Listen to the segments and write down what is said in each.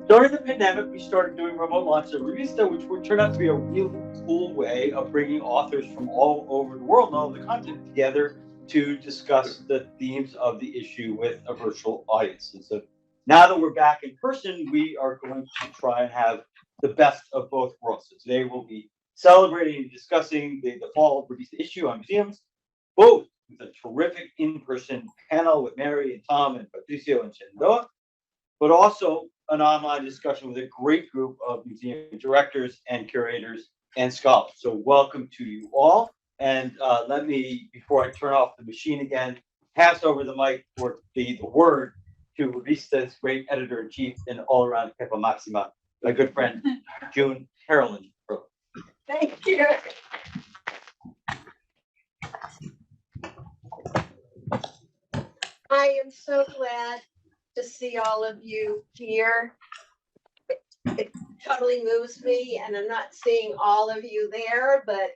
During the pandemic, we started doing remote launches of ReVista, which would turn out to be a really cool way of bringing authors from all over the world and all over the continent together to discuss the themes of the issue with a virtual audience. And so now that we're back in person, we are going to try and have the best of both worlds. So today we'll be celebrating and discussing the fall ReVista issue on museums, both with a terrific in-person panel with Mary and Tom and Patricio and Shenandoah, but also an online discussion with a great group of museum directors and curators and scholars. So welcome to you all. And let me, before I turn off the machine again, pass over the mic for the word to ReVista's great editor-in-chief and all-around Kepa Maxima, my good friend, June Carolyn. Thank you. I am so glad to see all of you here. It totally moves me, and I'm not seeing all of you there, but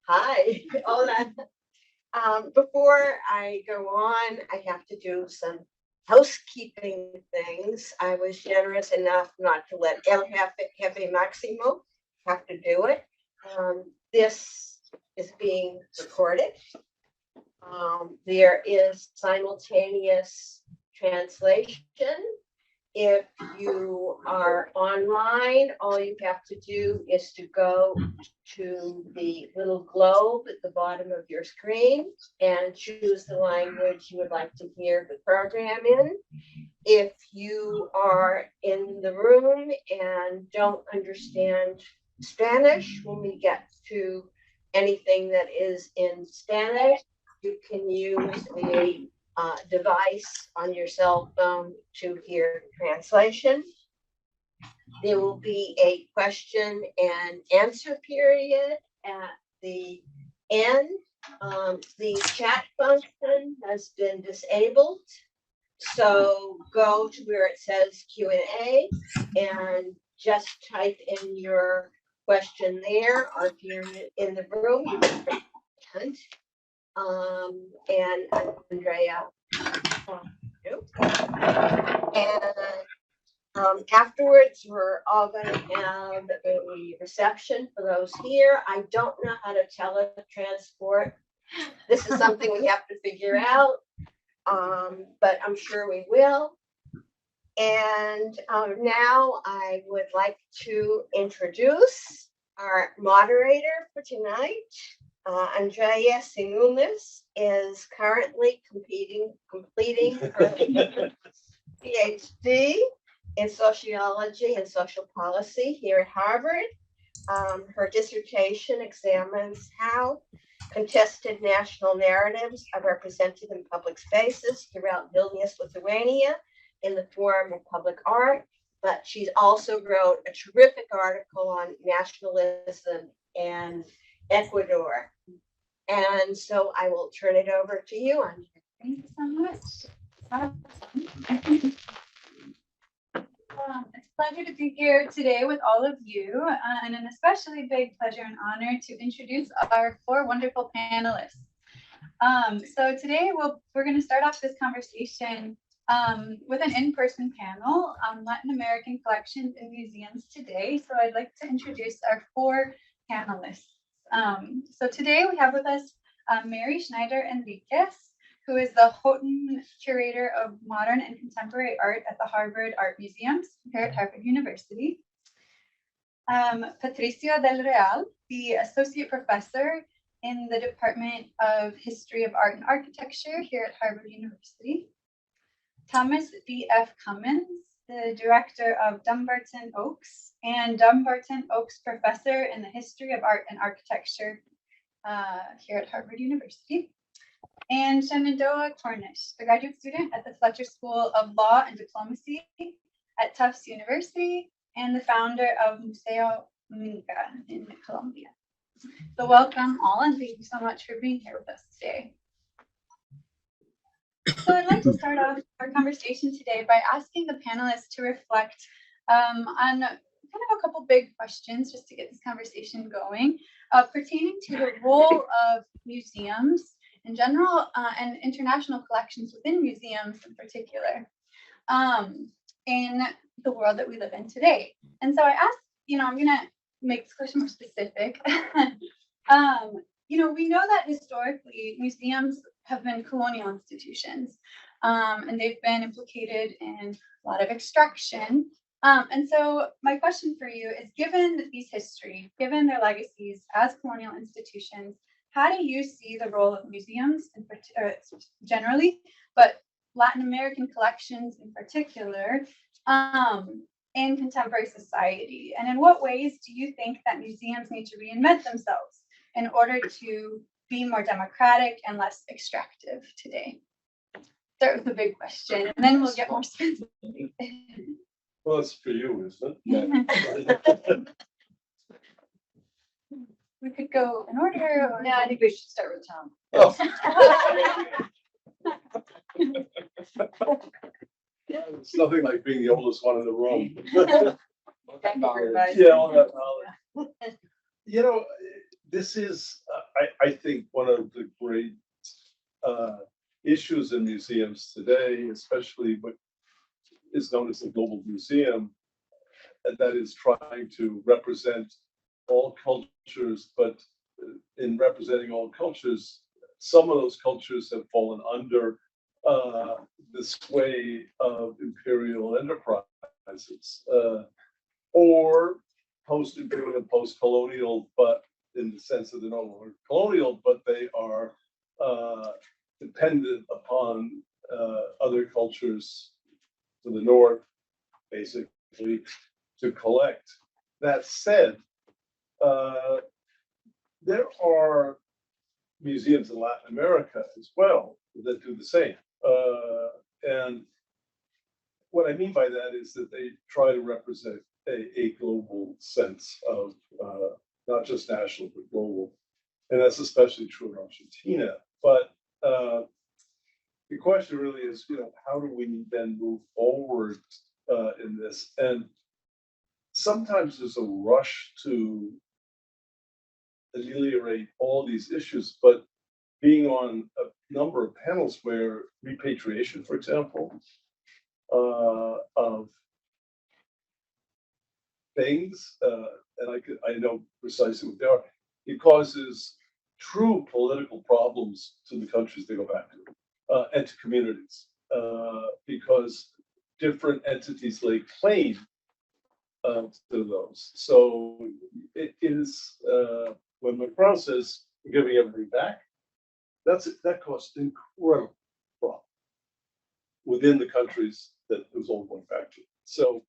hi. Before I go on, I have to do some housekeeping things. I was generous enough not to let El Jefe Maximo have to do it. This is being recorded. There is simultaneous translation. If you are online, all you have to do is to go to the little globe at the bottom of your screen and choose the language you would like to hear the program in. If you are in the room and don't understand Spanish, when we get to anything that is in Spanish, you can use a device on your cell phone to hear translation. There will be a question and answer period at the end. The chat function has been disabled. So go to where it says Q&A and just type in your question there, or if you're in the room, you can and Andrea. And afterwards, we're all going to have a reception for those here. I don't know how to teletransport. This is something we have to figure out, but I'm sure we will. And now I would like to introduce our moderator for tonight. Andrea Singulis is currently completing her PhD in sociology and social policy here at Harvard. Her dissertation examines how contested national narratives are represented in public spaces throughout Vilnius, Lithuania, in the form of public art. But she's also wrote a terrific article on nationalism and Ecuador. And so I will turn it over to you, Andrea. Thank you so much. It's a pleasure to be here today with all of you, and an especially big pleasure and honor to introduce our 4 wonderful panelists. So today we're going to start off this conversation with an in-person panel on Latin American collections in museums today. So I'd like to introduce our 4 panelists. So today we have with us Mary Schneider Enriquez, who is the Houghton Curator of Modern and Contemporary Art at the Harvard Art Museums here at Harvard University. Patricio del Real, the Associate Professor in the Department of History of Art and Architecture here at Harvard University. Thomas B.F. Cummins, the Director of Dumbarton Oaks and Dumbarton Oaks Professor in the History of Art and Architecture here at Harvard University. And Shenandoah Cornish, the graduate student at the Fletcher School of Law and Diplomacy at Tufts University and the founder of Museo Minca in Colombia. So welcome all, and thank you so much for being here with us today. So I'd like to start off our conversation today by asking the panelists to reflect on kind of a couple big questions just to get this conversation going, pertaining to the role of museums in general and international collections within museums in particular. in the world that we live in today. And so I asked, I'm going to make this question more specific. We know that historically museums have been colonial institutions, and they've been implicated in a lot of extraction. And so my question for you is, given these history, given their legacies as colonial institutions, how do you see the role of museums generally, but Latin American collections in particular, in contemporary society? And in what ways do you think that museums need to reinvent themselves in order to be more democratic and less extractive today? Start with a big question, and then we'll get more specific. Well, it's for you, isn't it? We could go in order. Or... No, I think we should start with Tom. Oh. It's nothing like being the oldest one in the room. Yeah, all that knowledge. This is, I think, one of the great issues in museums today, especially what is known as the global museum, and that is trying to represent all cultures, but in representing all cultures, some of those cultures have fallen under the sway of imperial enterprises, or post-imperial and post-colonial, but in the sense that they're no longer colonial, but they are dependent upon other cultures to the north, basically, to collect. That said, there are museums in Latin America as well that do the same. And what I mean by that is that they try to represent a global sense of not just national, but global. And that's especially true in Argentina. But the question really is, how do we then move forward in this? And sometimes there's a rush to ameliorate all these issues, but being on a number of panels where repatriation, for example, of things, and I know precisely what they are, it causes true political problems to the countries they go back to, and to communities, because different entities lay claim to those. So it is, when Macron says we're giving everything back, that caused incredible problem within the countries that it was all going back to. So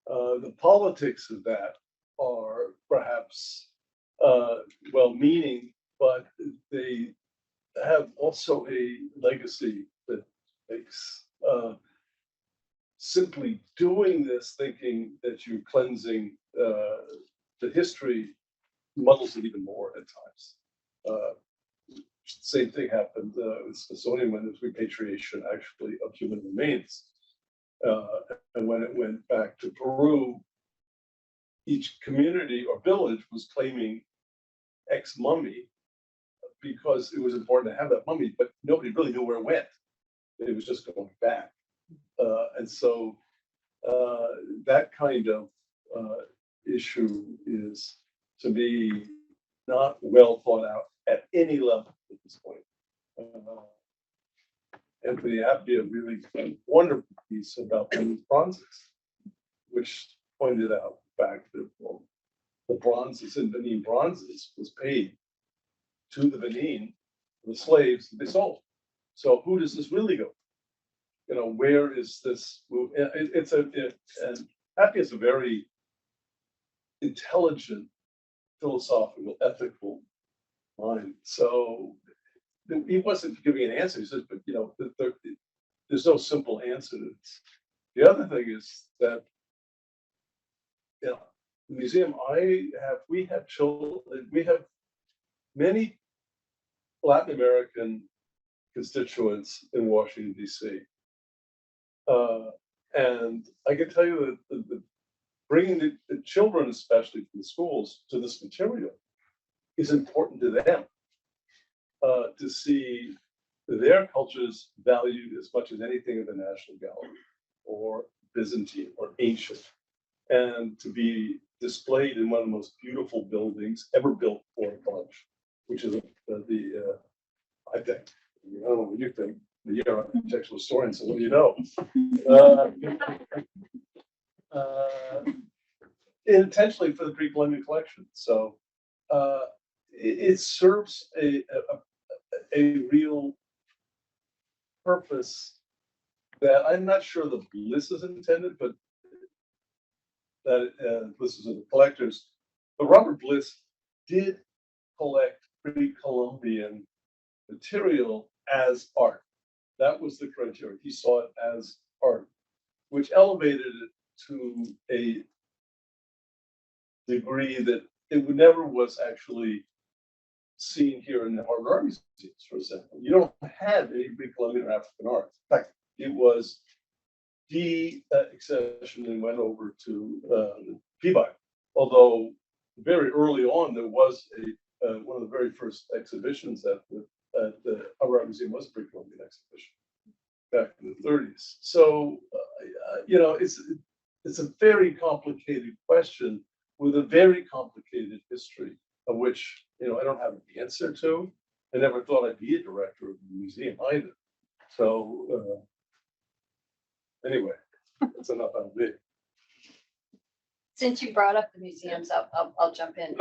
the politics of that are perhaps well-meaning, but they have also a legacy that makes simply doing this, thinking that you're cleansing the history, muddles it even more at times. Same thing happened with Smithsonian when there's repatriation actually of human remains. And when it went back to Peru, each community or village was claiming X mummy because it was important to have that mummy, but nobody really knew where it went. It was just going back. And so that kind of issue is, to me, not well thought out at any level at this point. Anthony Appia really did a wonderful piece about the bronzes, which pointed out the fact that the bronzes in Benin bronzes was paid to the Benin, the slaves that they sold. So who does this really go? Where is this move? And Appia is a very intelligent, philosophical, ethical mind. So he wasn't giving an answer. He says, but there's no simple answer to this. The other thing is that the museum we have many Latin American constituents in Washington, D.C. And I can tell you that bringing the children, especially from the schools, to this material is important to them, to see their cultures valued as much as anything in the National Gallery or Byzantine or ancient, and to be displayed in one of the most beautiful buildings ever built for a collection, which is I think, I don't know what you think, you're an architectural historian, so what do you know? Intentionally for the pre-Columbian collection. So it serves a real purpose that I'm not sure the bliss is intended, but that this is of the collectors. But Robert Bliss did collect pre-Columbian material as art. That was the criteria. He saw it as art, which elevated it to a degree that it never was actually seen here in the Harvard Art Museums, for example. You don't have any pre-Columbian or African art. In fact, it was de-accession and went over to Peabody. Although very early on, there was one of the very first exhibitions at the Harvard Art Museum was a pre-Columbian exhibition back in the 30s. So, it's a very complicated question with a very complicated history of which, I don't have an answer to. I never thought I'd be a director of the museum either. So, anyway, that's enough on me. Since you brought up the museums, I'll jump in.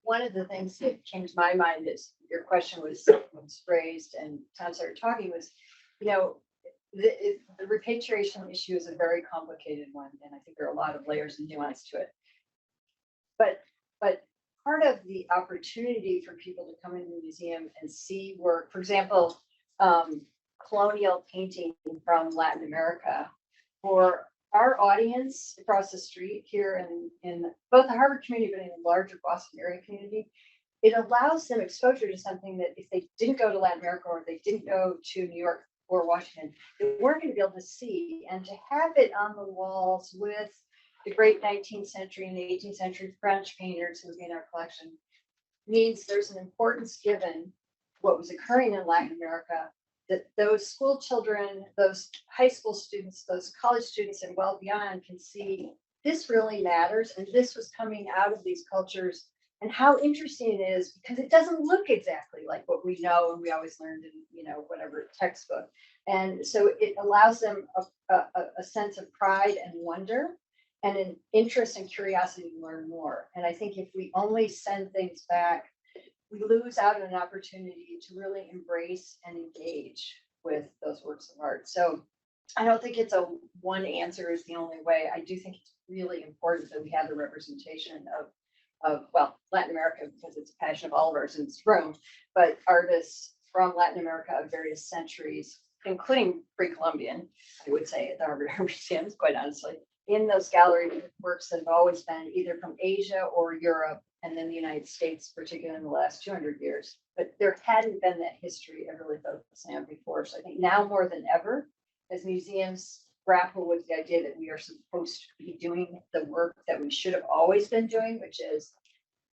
One of the things that came to my mind is your question was raised and Tom started talking was, the repatriation issue is a very complicated one, and I think there are a lot of layers and nuance to it. But part of the opportunity for people to come into the museum and see work, for example, colonial painting from Latin America, for our audience across the street here in both the Harvard community, but in the larger Boston area community, it allows them exposure to something that if they didn't go to Latin America or they didn't go to New York or Washington, they weren't going to be able to see. And to have it on the walls with the great 19th century and the 18th century French painters who would be in our collection means there's an importance given what was occurring in Latin America, that those school children, those high school students, those college students and well beyond can see this really matters. And this was coming out of these cultures, and how interesting it is because it doesn't look exactly like what we know and we always learned in, whatever textbook. And so it allows them a sense of pride and wonder and an interest and curiosity to learn more. And I think if we only send things back, we lose out on an opportunity to really embrace and engage with those works of art. So I don't think it's a one answer is the only way. I do think it's really important that we have the representation of Latin America, because it's a passion of all of ours in this room, but artists from Latin America of various centuries, including pre-Columbian, I would say, at the Harvard Art Museums, quite honestly, in those gallery works that have always been either from Asia or Europe, and then the United States, particularly in the last 200 years. But there hadn't been that history of really focusing on before. So I think now more than ever, as museums grapple with the idea that we are supposed to be doing the work that we should have always been doing, which is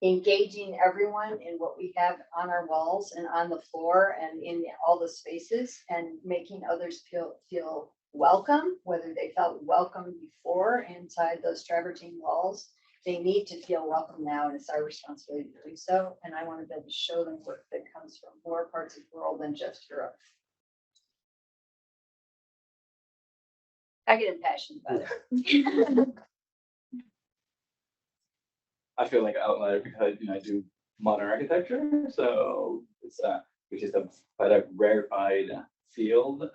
engaging everyone in what we have on our walls and on the floor and in all the spaces, and making others feel welcome, whether they felt welcome before inside those travertine walls. They need to feel welcome now, and it's our responsibility to do so. And I want to be able to show them work that comes from more parts of the world than just Europe. I get impassioned about it. I feel like an outlier because I do modern architecture, so it's which is quite a rarefied field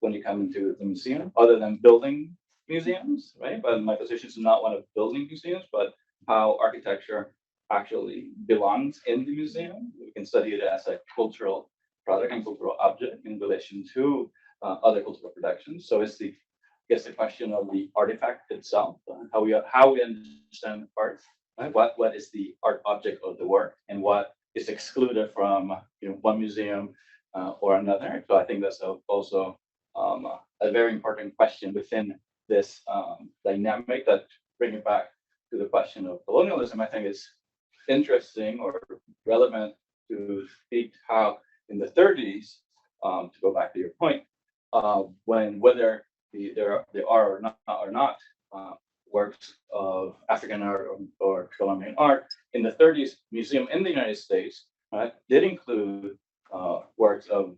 when you come into the museum, other than building museums, right? But my position is not one of building museums, but how architecture actually belongs in the museum. We can study it as a cultural product and cultural object in relation to other cultural productions. So it's the question of the artifact itself, how we understand art, right? What is the art object of the work, and what is excluded from one museum or another. So I think that's also a very important question within this dynamic. That bringing back to the question of colonialism, I think is interesting or relevant to speak how in the 30s, to go back to your point, whether there are or not works of African art or Colombian art. In the 30s, museum in the United States, right, did include works of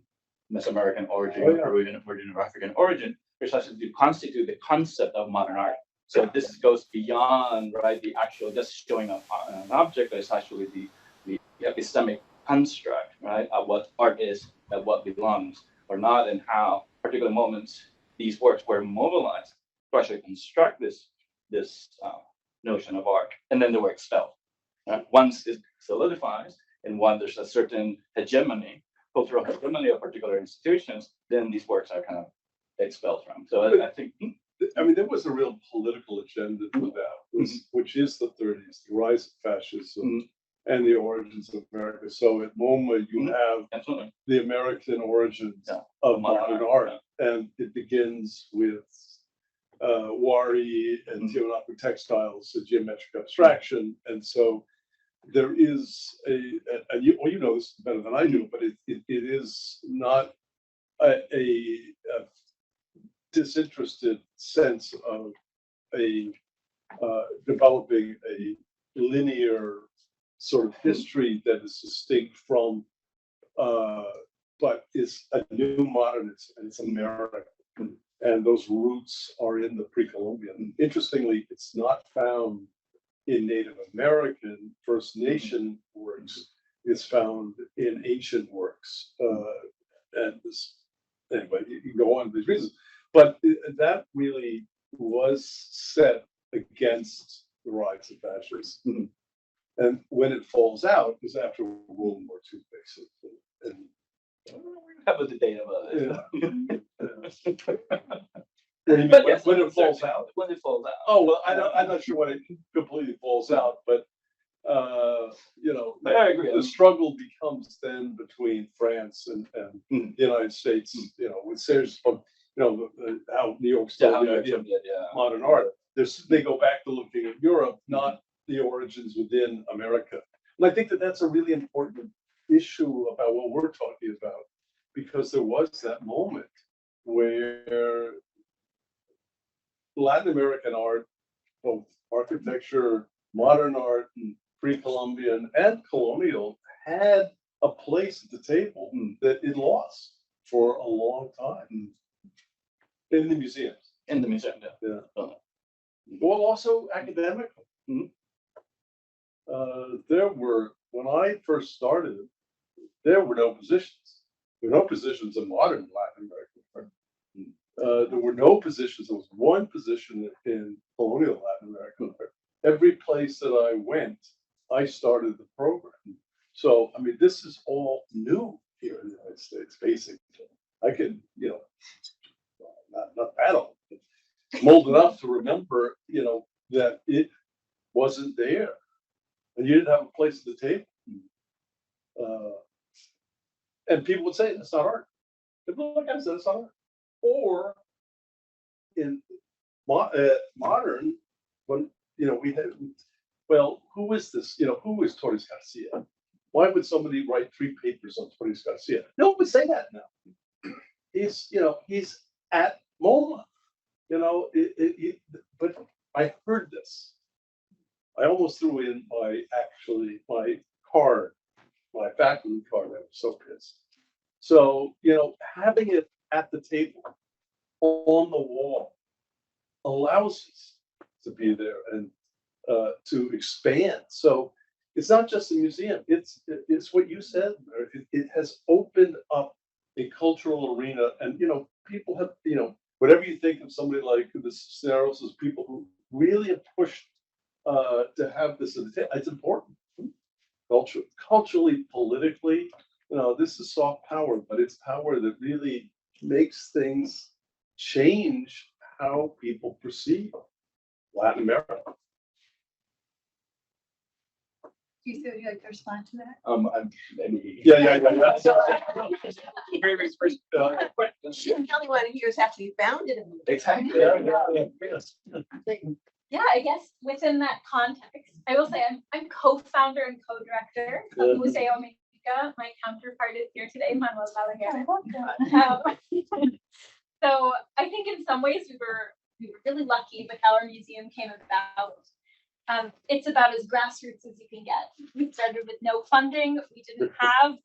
Mesoamerican origin, Peruvian origin, or African origin, precisely to constitute the concept of modern art. So this goes beyond, right, the actual just showing an object, but it's actually the epistemic construct, right, of what art is, of what belongs or not, and how particular moments these works were mobilized to actually construct this notion of art, and then they were expelled. Right? Once it solidifies, and when there's a certain hegemony, cultural hegemony of particular institutions, then these works are kind of expelled from. So I think. I mean, there was a real political agenda for that, which is the 30s, the rise of fascism and the origins of America. So at MoMA, you have the American origins of modern art, and it begins with Wari and geometric textiles, a geometric abstraction, and so there is and you know this better than I do, but it is not a disinterested sense of developing a linear sort of history that is distinct from, but is a new modernist, and it's American. And those roots are in the pre-Columbian. Interestingly, it's not found in Native American First Nation works. It's found in ancient works. And this, anyway, you can go on with these reasons. But that really was set against the rise of fascism. And when it falls out is after World War II, basically. And that was the date of it. But yes, when it falls out. When it falls out. Oh well, I'm not sure when it completely falls out, but you know, I agree. The struggle becomes then between France and the United States. You know, with Serge, you know, how New York still modern art. They go back to looking at Europe, not the origins within America. And I think that that's a really important issue about what we're talking about, because there was that moment where Latin American art, both architecture, modern art, and pre-Columbian and colonial, had a place at the table that it lost for a long time in the museums. In the museum, yeah. Well, also academically. There were, when I first started, there were no positions. There were no positions in modern Latin American art. There were no positions. There was one position in colonial Latin American art. Every place that I went, I started the program. So, I mean, this is all new here in the United States, basically. I could, you know, not bad old, but old enough to remember, you know, that it wasn't there. And you didn't have a place at the table. And people would say, that's not art. People look at it and say, that's not art. Or in modern, when, you know, we had, well, who is this? You know, who is Torres Garcia? Why would somebody write 3 papers on Torres Garcia? No one would say that now. He's, you know, he's at MoMA. You know, but I heard this. I almost threw in my card, my faculty card. I was so pissed. So, you know, having it at the table, on the wall, allows us to be there and to expand. So it's not just a museum. It's what you said. It has opened up a cultural arena, and you know, people have, you know, whatever you think of somebody like the Cisneros, as people who really have pushed to have this at the table. It's important. Culturally, politically, you know, this is soft power, but it's power that really makes things change how people perceive Latin America. Do you feel you'd like to respond to that? Maybe. Yeah. Very first question. She's the only one here have to be founded in. Exactly. Yeah, I guess within that context, I will say I'm co-founder and co-director of Museo Minca. My counterpart is here today, Manuel Balaguer. So I think in some ways we were really lucky with how our museum came about. It's about as grassroots as you can get. We started with no funding. We didn't have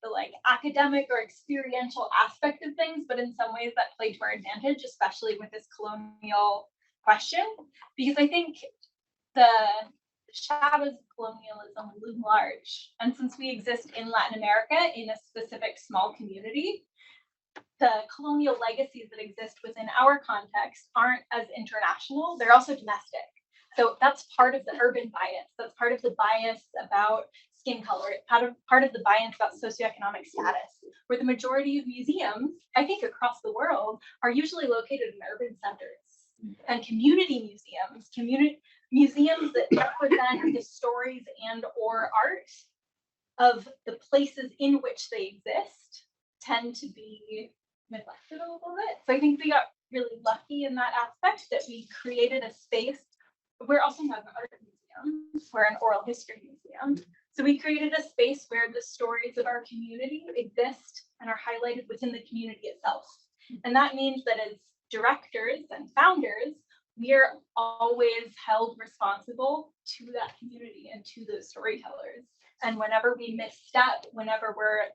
the like academic or experiential aspect of things, but in some ways that played to our advantage, especially with this colonial question, because I think the shadows of colonialism loom large. And since we exist in Latin America in a specific small community, the colonial legacies that exist within our context aren't as international, they're also domestic. So that's part of the urban bias. That's part of the bias about skin color, part of the bias about socioeconomic status, where the majority of museums, I think across the world, are usually located in urban centers. And community museums that represent the stories and or art of the places in which they exist tend to be neglected a little bit. So I think we got really lucky in that aspect that we created a space. We're also not an art museum, we're an oral history museum. So we created a space where the stories of our community exist and are highlighted within the community itself. And that means that as directors and founders, we are always held responsible to that community and to those storytellers. And whenever we misstep, whenever we're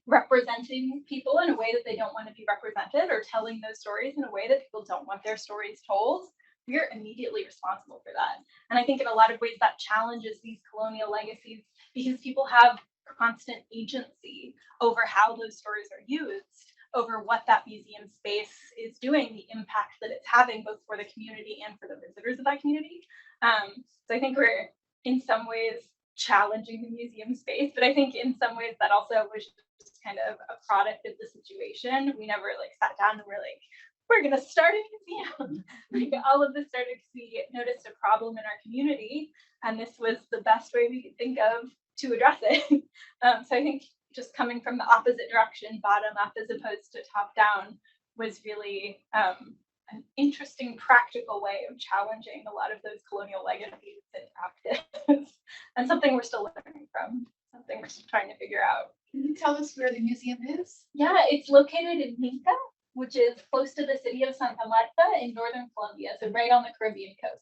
representing people in a way that they don't want to be represented, or telling those stories in a way that people don't want their stories told, we're immediately responsible for that. And I think in a lot of ways that challenges these colonial legacies, because people have constant agency over how those stories are used, over what that museum space is doing, the impact that it's having both for the community and for the visitors of that community. So I think we're in some ways challenging the museum space, but I think in some ways that also was just kind of a product of the situation. We never like sat down and we're like, we're gonna start a museum. Like all of this started because we noticed a problem in our community, and this was the best way we could think of to address it. So I think just coming from the opposite direction, bottom up as opposed to top down, was really an interesting practical way of challenging a lot of those colonial legacies in practice, and something we're still learning from, something we're still trying to figure out. Can you tell us where the museum is? Yeah, it's located in Minca, which is close to the city of Santa Marta in northern Colombia, so right on the Caribbean coast.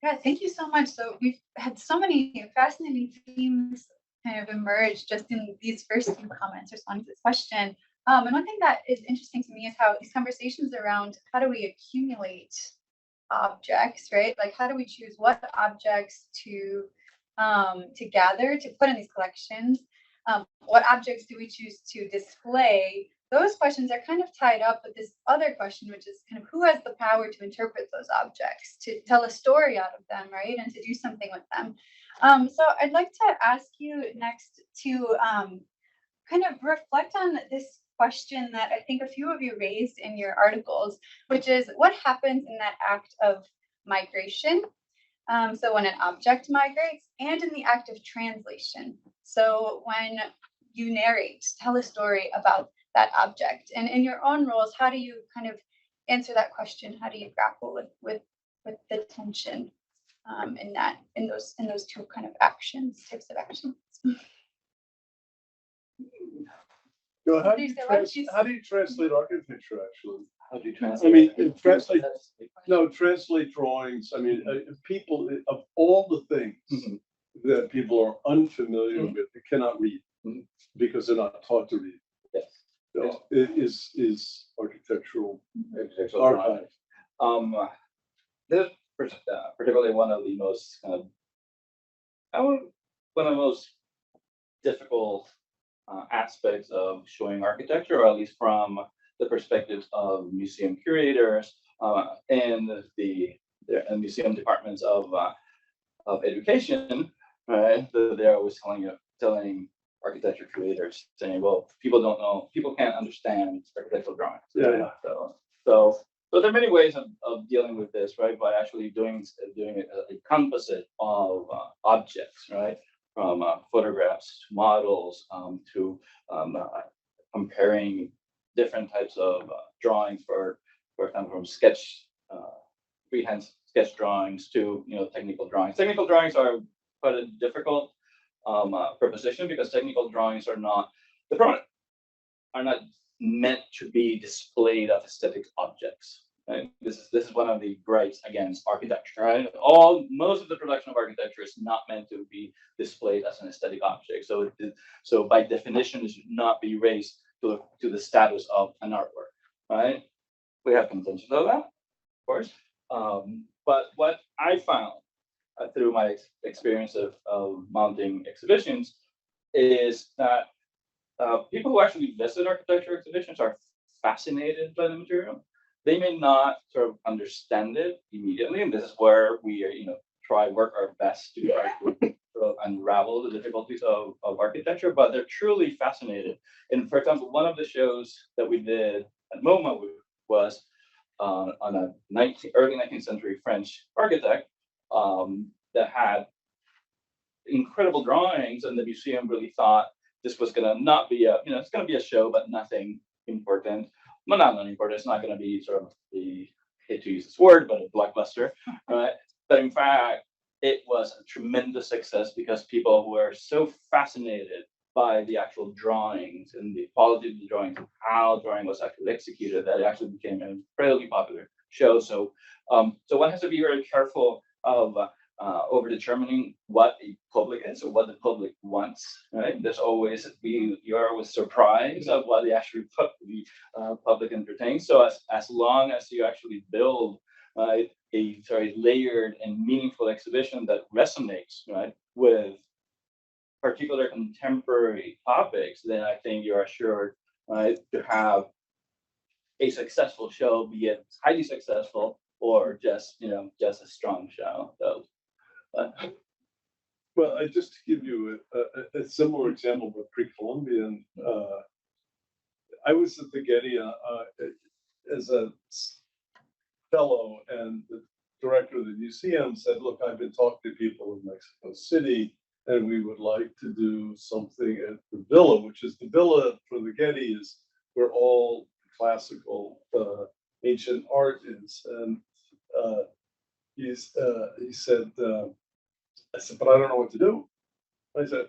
Yeah, thank you so much. So we've had so many fascinating themes kind of emerge just in these first few comments responding to this question. And one thing that is interesting to me is how these conversations around how do we accumulate objects, right? Like how do we choose what objects to gather, to put in these collections? What objects do we choose to display? Those questions are kind of tied up with this other question, which is kind of who has the power to interpret those objects, to tell a story out of them, right? And to do something with them. So I'd like to ask you next to kind of reflect on this question that I think a few of you raised in your articles, which is what happens in that act of migration? So when an object migrates, and in the act of translation. So when you narrate, tell a story about that object, and in your own roles, how do you kind of answer that question? How do you grapple with the tension in those two kind of types of actions? No, how do you translate architecture? Actually, How do you translate? I mean, translate drawings. I mean, people of all the things that people are unfamiliar with, they cannot read because they're not taught to read. Yes. So it is architectural Archive. This is particularly one of the most one of the most difficult aspects of showing architecture, or at least from the perspective of museum curators and the museum departments of education, right? They're always telling architecture creators, saying, well, people don't know, people can't understand architectural drawings. Yeah. So there are many ways of dealing with this, right? By actually doing a composite of objects, right? From photographs to models to comparing different types of drawings, for example, from freehand sketch drawings to technical drawings. Technical drawings are quite a difficult proposition because technical drawings are not meant to be displayed as aesthetic objects. Right? This is one of the gripes against architecture. Right? Most of the production of architecture is not meant to be displayed as an aesthetic object. So by definition, it should not be raised to the status of an artwork. Right? We have contention of that, of course. But what I found through my experience of mounting exhibitions is that people who actually visit architecture exhibitions are fascinated by the material. They may not sort of understand it immediately, and this is where we work our best to try to sort of unravel the difficulties of architecture, but they're truly fascinated. And for example, one of the shows that we did at MoMA was on a early 19th century French architect that had incredible drawings, and the museum really thought this was going to not be it's going to be a show, but nothing important. Well, not unimportant. It's not going to be sort of I hate to use this word, but a blockbuster, right? But in fact, it was a tremendous success because people were so fascinated by the actual drawings and the quality of the drawings and how drawing was actually executed that it actually became an incredibly popular show. So one has to be very careful of over determining what a public is or what the public wants, right? You're always surprised of what the actually public entertains. So as long as you actually build a very layered and meaningful exhibition that resonates, right, with particular contemporary topics, then I think you're assured, right, to have a successful show, be it highly successful or just a strong show. So. Well, just to give you a similar example with pre-Columbian, I was at the Getty as a fellow, and the director of the museum said, "Look, I've been talking to people in Mexico City, and we would like to do something at the Villa," which is the Villa for the Getty is where all classical ancient art is. And he said, I said, "But I don't know what to do." I said,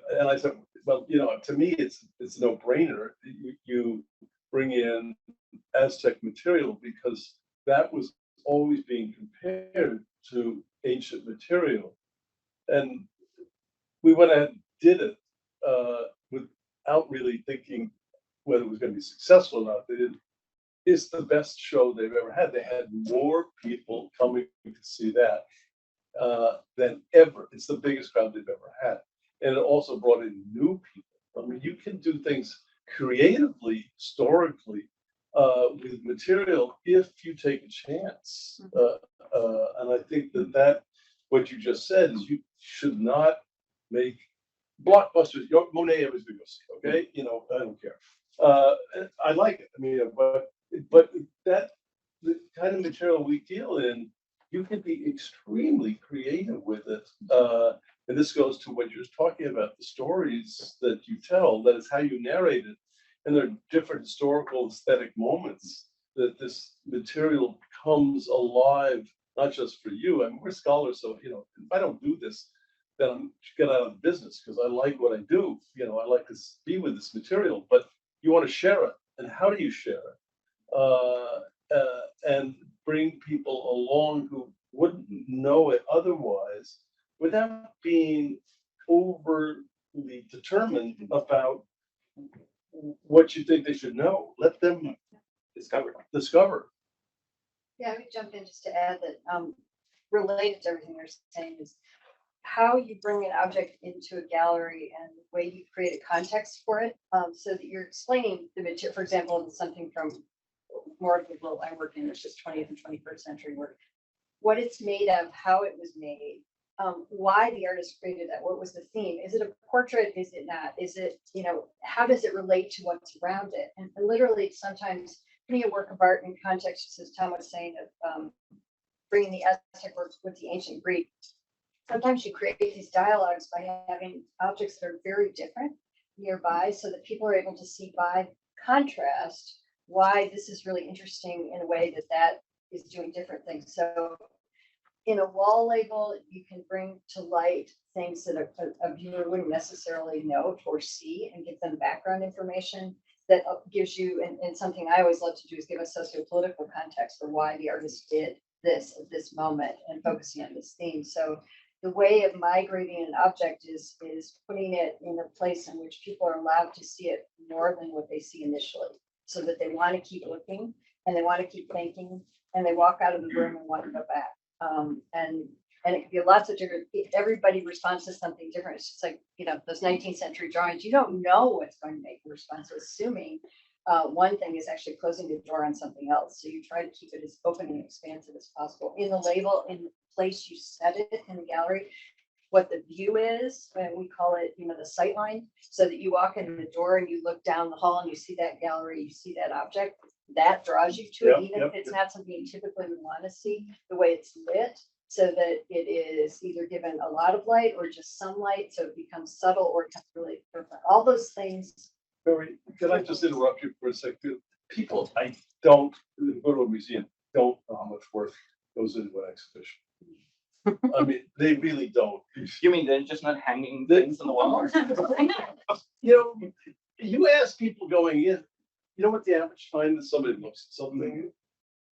"Well, to me, it's a no-brainer. You bring in Aztec material because that was always being compared to ancient material." And we went ahead and did it without really thinking whether it was going to be successful or not. It's the best show they've ever had. They had more people coming to see that than ever. It's the biggest crowd they've ever had. And it also brought in new people. I mean, you can do things creatively, historically, with material if you take a chance. And I think that what you just said is you should not make blockbusters. Monet, everybody's going to go see, okay? I don't care. I like it. I mean, but that the kind of material we deal in, you can be extremely creative with it. And this goes to what you're just talking about, the stories that you tell, that is how you narrate it. And there are different historical aesthetic moments that this material comes alive, not just for you. I mean, we're scholars, so, if I don't do this, then I'm get out of business because I like what I do. I like to be with this material, but you want to share it. And how do you share it? And bring people along who wouldn't know it otherwise without being overly determined about what you think they should know. Let them discover. Yeah, I would jump in just to add that related to everything you're saying is how you bring an object into a gallery and the way you create a context for it, so that you're explaining the material. For example, something from more of the world I work in, it's just 20th and 21st century work. What it's made of, how it was made, why the artist created that, what was the theme? Is it a portrait? Is it not? Is it, how does it relate to what's around it? And literally sometimes putting a work of art in context, just as Tom was saying, of bringing the Aztec works with the ancient Greek. Sometimes you create these dialogues by having objects that are very different nearby so that people are able to see by contrast why this is really interesting in a way that is doing different things. So in a wall label, you can bring to light things that a viewer wouldn't necessarily know or see and give them background information. that gives you, and something I always love to do is give a socio-political context for why the artist did this at this moment and focusing on this theme. So the way of migrating an object is putting it in a place in which people are allowed to see it more than what they see initially, so that they want to keep looking and they want to keep thinking, and they walk out of the room and want to go back. And it could be lots of different, everybody responds to something different. It's just like, those 19th century drawings, you don't know what's going to make the response, assuming one thing is actually closing the door on something else. So you try to keep it as open and expansive as possible. In the label, in the place you set it in the gallery, what the view is, and we call it, the sight line, so that you walk in the door and you look down the hall and you see that gallery, you see that object, that draws you to it, even if it's not something you typically would want to see, the way it's lit, so that it is either given a lot of light or just some light, so it becomes subtle or it becomes really perfect. All those things. Barry, can I just interrupt you for a second? People, I don't, who go to a museum, don't know how much work goes into an exhibition. I mean, they really don't. You mean they're just not hanging things on the wall? You ask people going in, you know what the average time that somebody looks at something?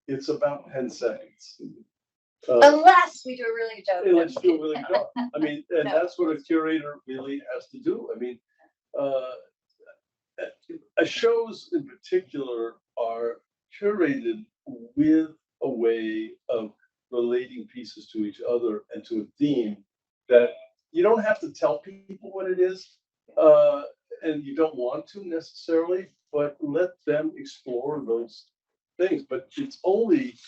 It's about 10 seconds. Unless we do a really good job. Let's do a really good job. I mean, and that's what a curator really has to do. I mean, shows in particular are curated with a way of relating pieces to each other and to a theme that you don't have to tell people what it is, and you don't want to necessarily, but let them explore those things. But it's only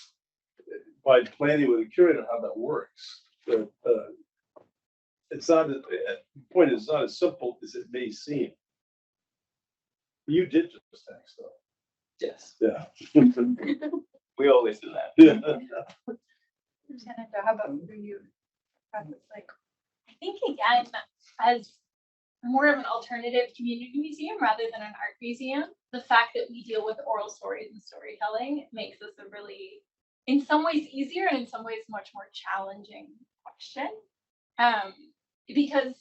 by planning with a curator how that works. But it's not. The point is not as simple as it may seem. You did just text though. Yes. Yeah. We always do that. Yeah. Shenandoah, how about for you? Like, I think again, as more of an alternative community museum rather than an art museum, the fact that we deal with oral stories and storytelling makes this a really, in some ways easier and in some ways much more challenging question. Because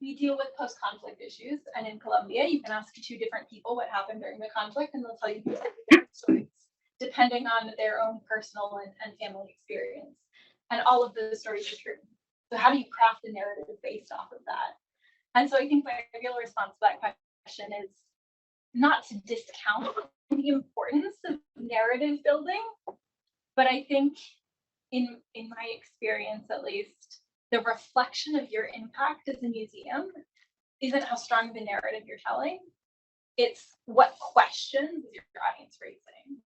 we deal with post-conflict issues, and in Colombia, you can ask two different people what happened during the conflict, and they'll tell you different stories, depending on their own personal and family experience. And all of those stories are true. So how do you craft a narrative based off of that? And so I think my real response to that question is not to discount the importance of narrative building, but I think in my experience, at least, the reflection of your impact as a museum isn't how strong the narrative you're telling. It's what questions is your audience raising?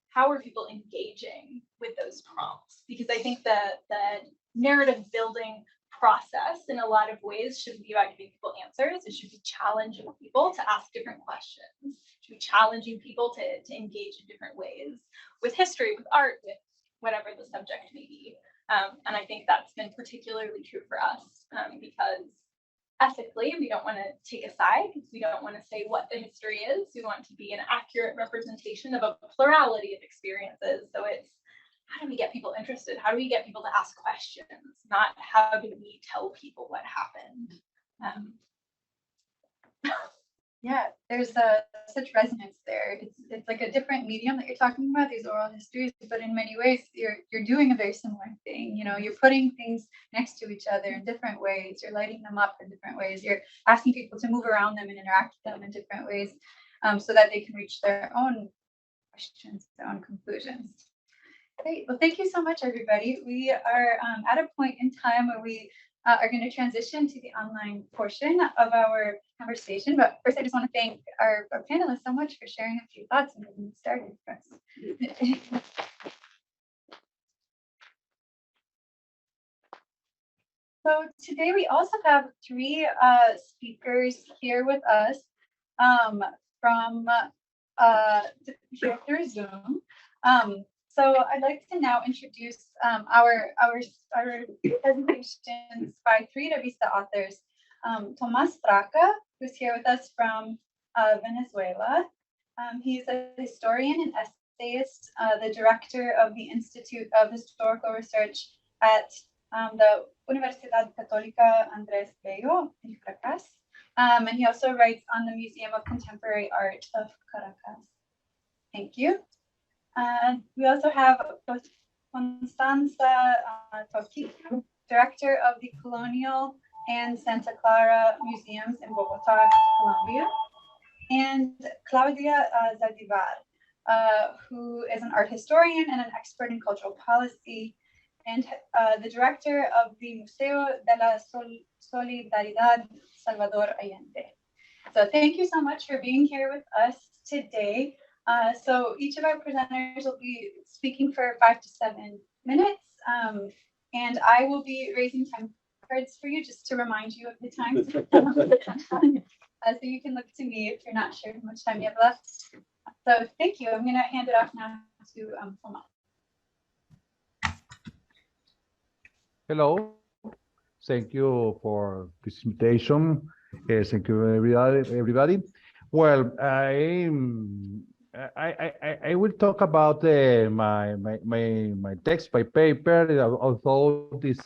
How are people engaging with those prompts? Because I think the narrative building process in a lot of ways shouldn't be about giving people answers. It should be challenging people to ask different questions. It should be challenging people to engage in different ways with history, with art, with whatever the subject may be. And I think that's been particularly true for us because ethically, we don't want to take a side. We don't want to say what the history is. We want to be an accurate representation of a plurality of experiences. So it's how do we get people interested? How do we get people to ask questions? Not how do we tell people what happened? yeah, there's such resonance there. It's like a different medium that you're talking about, these oral histories, but in many ways you're doing a very similar thing. You're putting things next to each other in different ways. You're lighting them up in different ways. You're asking people to move around them and interact with them in different ways, so that they can reach their own questions, their own conclusions. Great. Well, thank you so much, everybody. We are at a point in time where we are going to transition to the online portion of our conversation. But first, I just want to thank our panelists so much for sharing a few thoughts and getting started for us. So today we also have three speakers here with us from through Zoom. So I'd like to now introduce our presentations by three ReVista authors. Tomás Traca, who's here with us from Venezuela. He's a historian and essayist, the director of the Institute of Historical Research at the Universidad Católica Andrés Bello in Caracas. And he also writes on the Museum of Contemporary Art of Caracas. Thank you. We also have Constanza Torquillo, director of the Colonial and Santa Clara Museums in Bogota, Colombia, and Claudia Zaldivar, who is an art historian and an expert in cultural policy, and the director of the Museo de la Solidaridad Salvador Allende. So thank you so much for being here with us today. So each of our presenters will be speaking for 5 to 7 minutes, and I will be raising time cards for you just to remind you of the time. So you can look to me if you're not sure how much time you have left. So thank you. I'm going to hand it off now to Foma. Hello, thank you for this invitation. Thank you, everybody. Well, I will talk about my text, my paper. Although this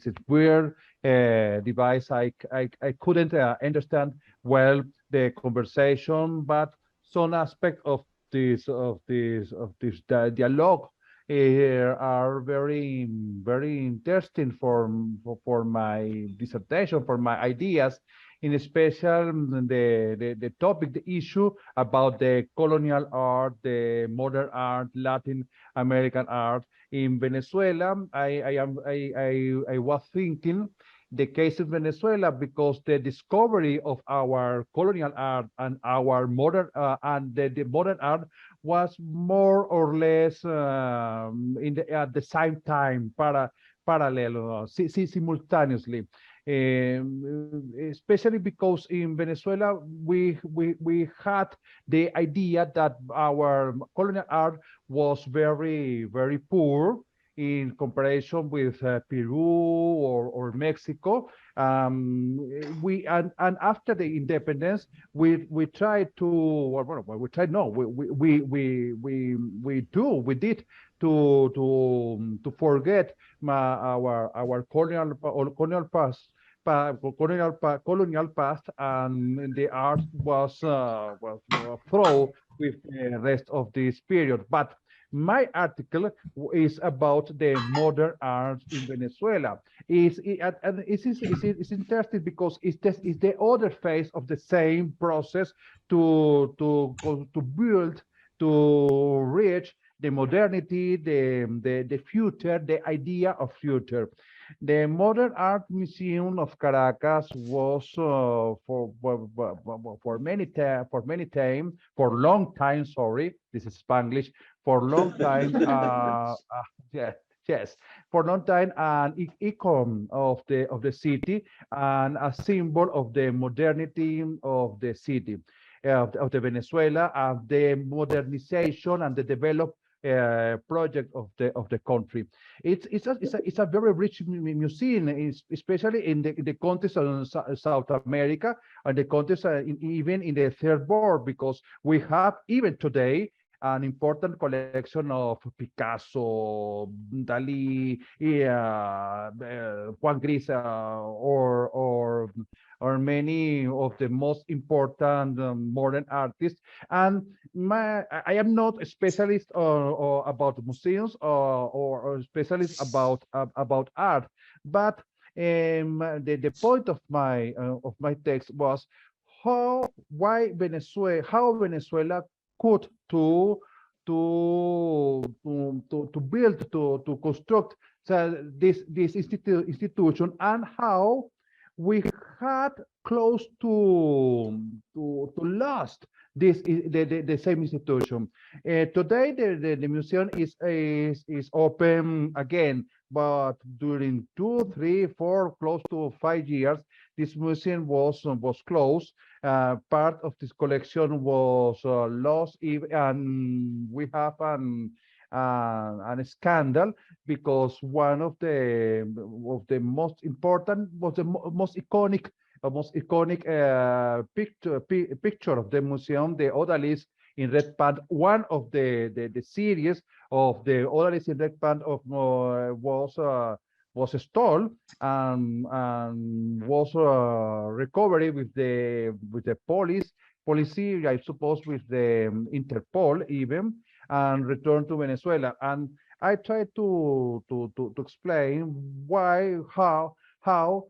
is weird device, I couldn't understand well the conversation, but some aspect of this dialogue are very interesting for my dissertation, for my ideas, in special the topic, the issue about the colonial art, the modern art, Latin American art in Venezuela. I was thinking the case of Venezuela because the discovery of our colonial art and our modern and the modern art was more or less at the same time, parallel, simultaneously. Especially because in Venezuela we had the idea that our colonial art was very poor in comparison with Peru or Mexico. And after the independence, we tried to, well, we tried, no, we did to forget our colonial past. Colonial past, and the art was thrown with the rest of this period. But my article is about the modern art in Venezuela. It's interesting because it's the other phase of the same process to build, to reach the modernity, the future, the idea of future. The Modern Art Museum of Caracas was for long time. Sorry, this is Spanglish. For long time, yes, for long time, an icon of the city and a symbol of the modernity of the city of the Venezuela, and the modernization and the development project of the country. It's a very rich museum, especially in the context of South America and the context even in the third world, because we have even today an important collection of Picasso, Dali, Juan Gris, or many of the most important modern artists. And I am not a specialist about museums or specialist about art, but the point of my text was how Venezuela could to build, to construct this institution, and how we had close to lost the same institution. Today the museum is open again, but during 2, 3, 4, close to 5 years, this museum was closed. Part of this collection was lost, and we have a scandal because one of the most important, was the most iconic picture of the museum, the odalisque in red pant. One of the series of the odalisque in red pant was stalled and was recovered with the policy, I suppose, with the Interpol even, and returned to Venezuela. And I tried to explain why, how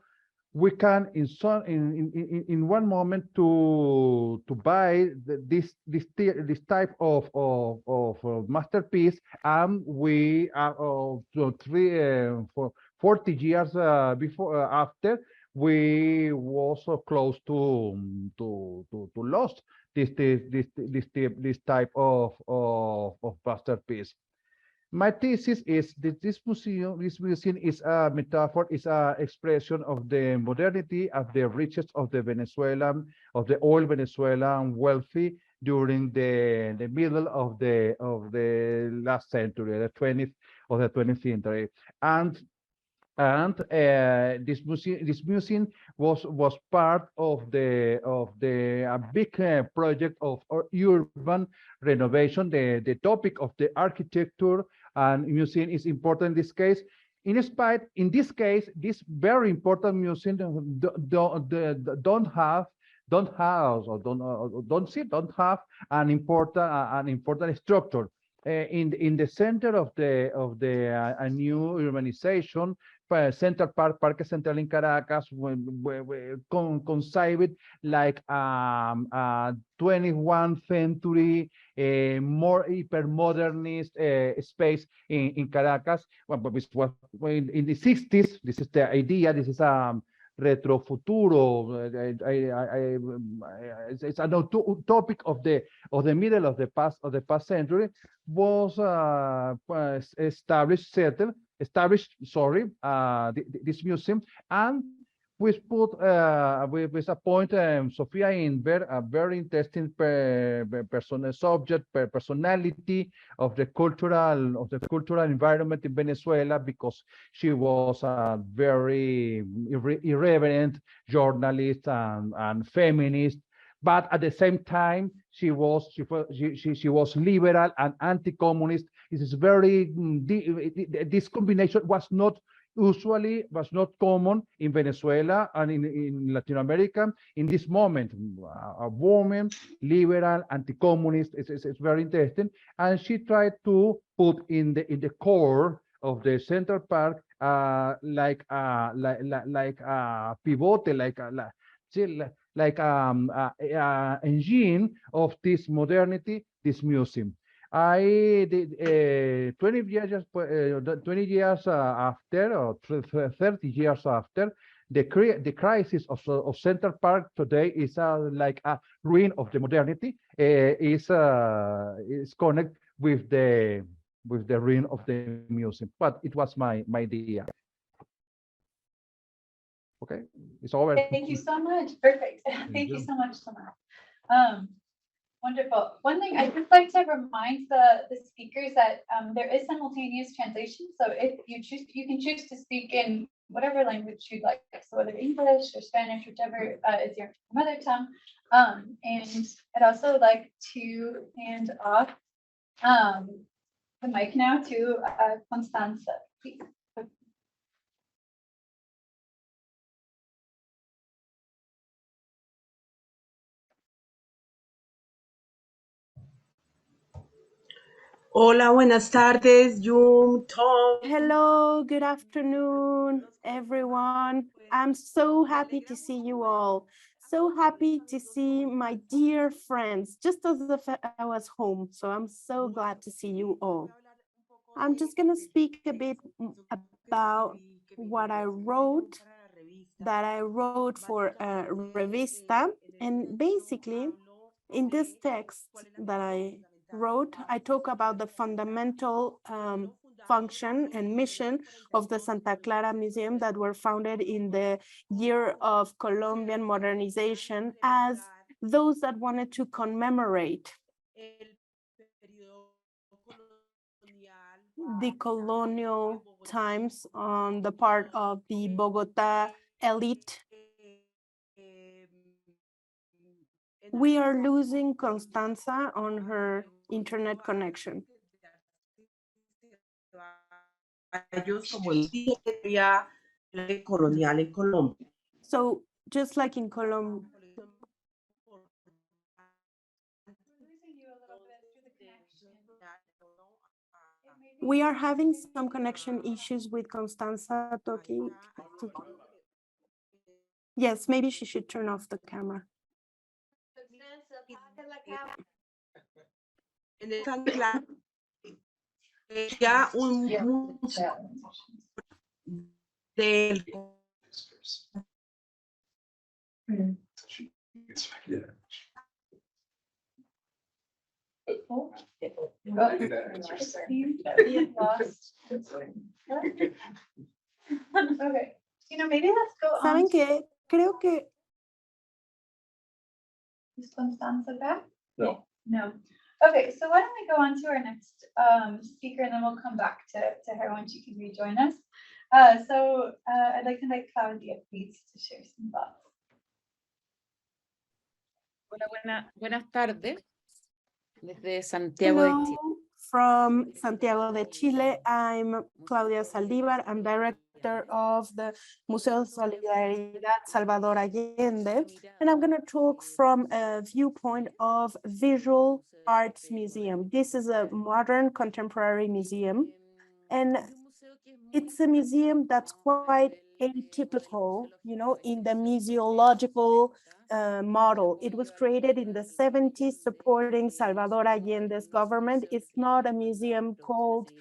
we can in one moment to buy this type of masterpiece, and we so for 40 years before after, we was so close to lost this type of masterpiece. My thesis is that this museum is a metaphor, is a expression of the modernity, of the riches of the Venezuelan, of the old Venezuelan wealthy during the middle of the last century, the 20th century. And this museum was part of the a big project of urban renovation. The topic of the architecture and museum is important in this case. In this case, this very important museum don't have an important structure. In the center of the a new urbanization, Central Parque Central in Caracas, conceived like a 21st century, more hyper-modernist space in Caracas. Well, but in the 60s, this is the idea. This is a retrofuturo. It's an topic of the middle of the past century, was established, this museum, and we put we appoint Sofia Inver, a very interesting personality of the cultural environment in Venezuela, because she was a very irreverent journalist and feminist. But at the same time, she was liberal and anti-communist. It is very this combination was not common in Venezuela and in Latin America in this moment. A woman, liberal, anti-communist. It's very interesting, and she tried to put in the core of the Central Park like a pivote, engine of this modernity, this museum. I did 20 years after, or 30 years after, the crisis of Central Park today is like a ruin of the modernity. Is connected with the ruin of the museum. But it was my idea. Okay, it's over. Thank you so much. Perfect. Thank you so much, Tomás. Wonderful. One thing I'd just like to remind the speakers that there is simultaneous translation. So if you choose, you can choose to speak in whatever language you'd like. So whether English or Spanish, whichever is your mother tongue. And I'd also like to hand off the mic now to Constanza, please. Hola, buenas tardes, Jung, Tom. Hello, good afternoon, everyone. I'm so happy to see you all. So happy to see my dear friends, just as if I was home. So I'm so glad to see you all. I'm just going to speak a bit about what I wrote, for ReVista. And basically, in this text that I wrote, I talk about the fundamental function and mission of the Santa Clara Museum that were founded in the year of Colombian modernization as those that wanted to commemorate the colonial times on the part of the Bogota elite. We are losing Constanza on her internet connection. caballos como en historia colonial en Colombia. So just like in Colombia, we are having some connection issues with Constanza talking. Yes, maybe she should turn off the camera. En esta clase ya un del Okay, maybe let's go on. ¿Saben qué? Creo que Is Constanza back? No. No. Okay, so why don't we go on to our next speaker and then we'll come back to her when she can rejoin us. I'd like to invite Claudia, please, to share some thoughts. Hola, buenas tardes. Desde Santiago de Chile. hello from Santiago de Chile. I'm Claudia Saldívar. I'm director of the Museo de Solidaridad Salvador Allende. And I'm going to talk from a viewpoint of Visual Arts Museum. This is a modern contemporary museum. And it's a museum that's quite atypical, in the museological model. It was created in the 70s supporting Salvador Allende's government. It's not a museum called,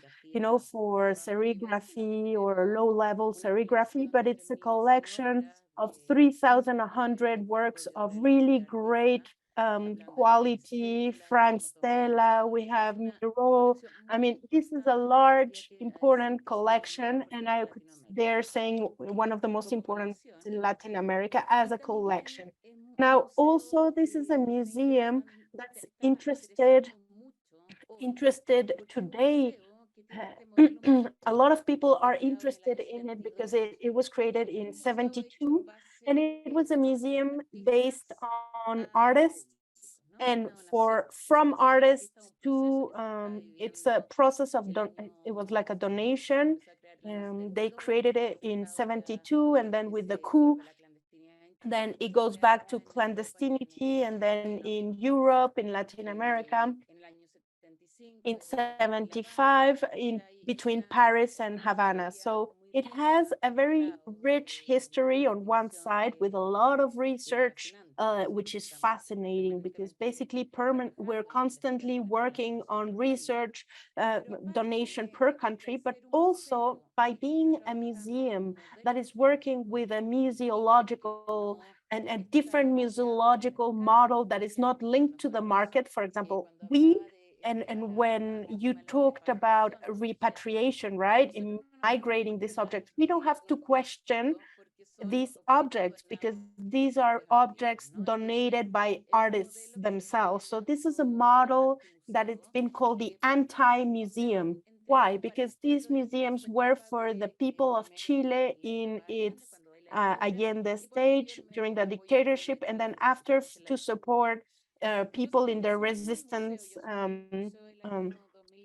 for serigraphy or low-level serigraphy, but it's a collection of 3,100 works of really great quality, Frank Stella, we have Miro. I mean, this is a large, important collection, and I could dare saying one of the most important in Latin America as a collection. Now, also, this is a museum that's interested today. A lot of people are interested in it because it was created in 72, and it was a museum based on artists and from artists to it's a process of it was like a donation. They created it in 72, and then with the coup, then it goes back to clandestinity, and then in Europe, in Latin America, in 75, in between Paris and Havana. So it has a very rich history on one side with a lot of research, which is fascinating because basically we're constantly working on research donation per country, but also by being a museum that is working with a museological and a different museological model that is not linked to the market. For example, and when you talked about repatriation, right, in migrating these objects, we don't have to question these objects because these are objects donated by artists themselves. So this is a model that it's been called the anti-museum. Why? Because these museums were for the people of Chile in its Allende stage during the dictatorship, and then after to support people in their resistance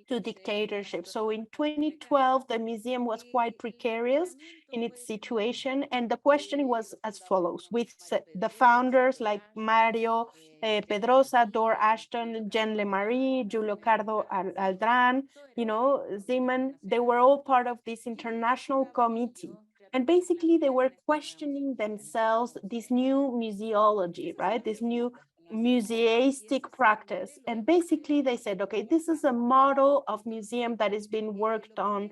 to dictatorship. So in 2012, the museum was quite precarious in its situation. And the questioning was as follows, with the founders like Mario Pedrosa, Dor Ashton, Jen Lemarie, Julio Cardo Aldran, Zeman, they were all part of this international committee. And basically they were questioning themselves this new museology, right? This new museistic practice. And basically they said, okay, this is a model of museum that is being worked on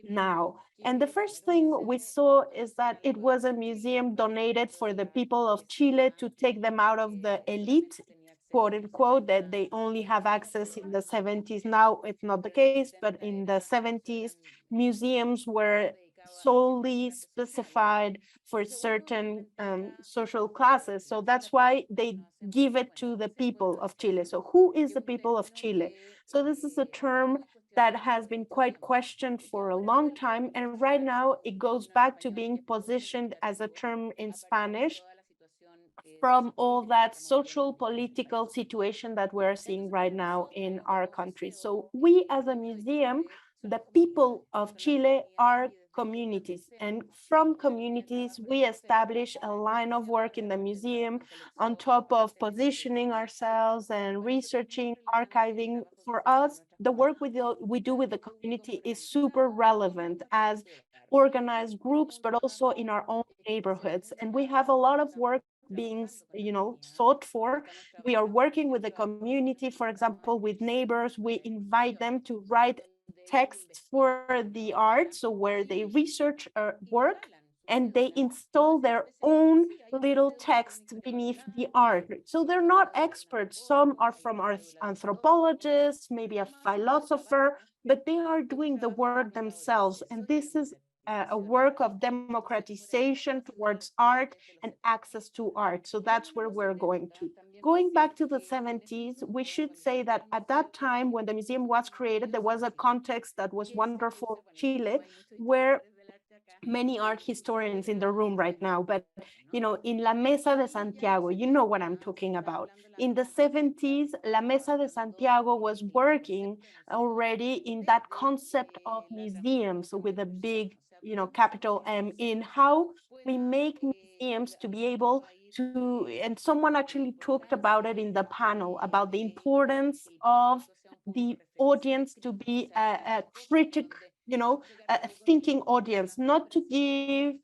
now. And the first thing we saw is that it was a museum donated for the people of Chile to take them out of the elite, quote unquote, that they only have access in the 70s. Now it's not the case, but in the 70s, museums were solely specified for certain social classes. So that's why they give it to the people of Chile. So who is the people of Chile? So this is a term that has been quite questioned for a long time. And right now it goes back to being positioned as a term in Spanish from all that social political situation that we're seeing right now in our country. So we as a museum the people of Chile are communities, and from communities we establish a line of work in the museum on top of positioning ourselves and researching, archiving. For us, the work we do with the community is super relevant as organized groups, but also in our own neighborhoods. And we have a lot of work being, sought for. We are working with the community, for example, with neighbors. We invite them to write texts for the art, so where they research work and they install their own little text beneath the art. So they're not experts. Some are from anthropologists, maybe a philosopher, but they are doing the work themselves. And this is a work of democratization towards art and access to art. So that's where we're going to. Going back to the 70s, we should say that at that time when the museum was created, there was a context that was wonderful in Chile, where many art historians in the room right now, but in La Mesa de Santiago, you know what I'm talking about. In the 70s, La Mesa de Santiago was working already in that concept of museums with a big, capital M, in how we make museums to be able to, and someone actually talked about it in the panel, about the importance of the audience to be a critic, a thinking audience, not to give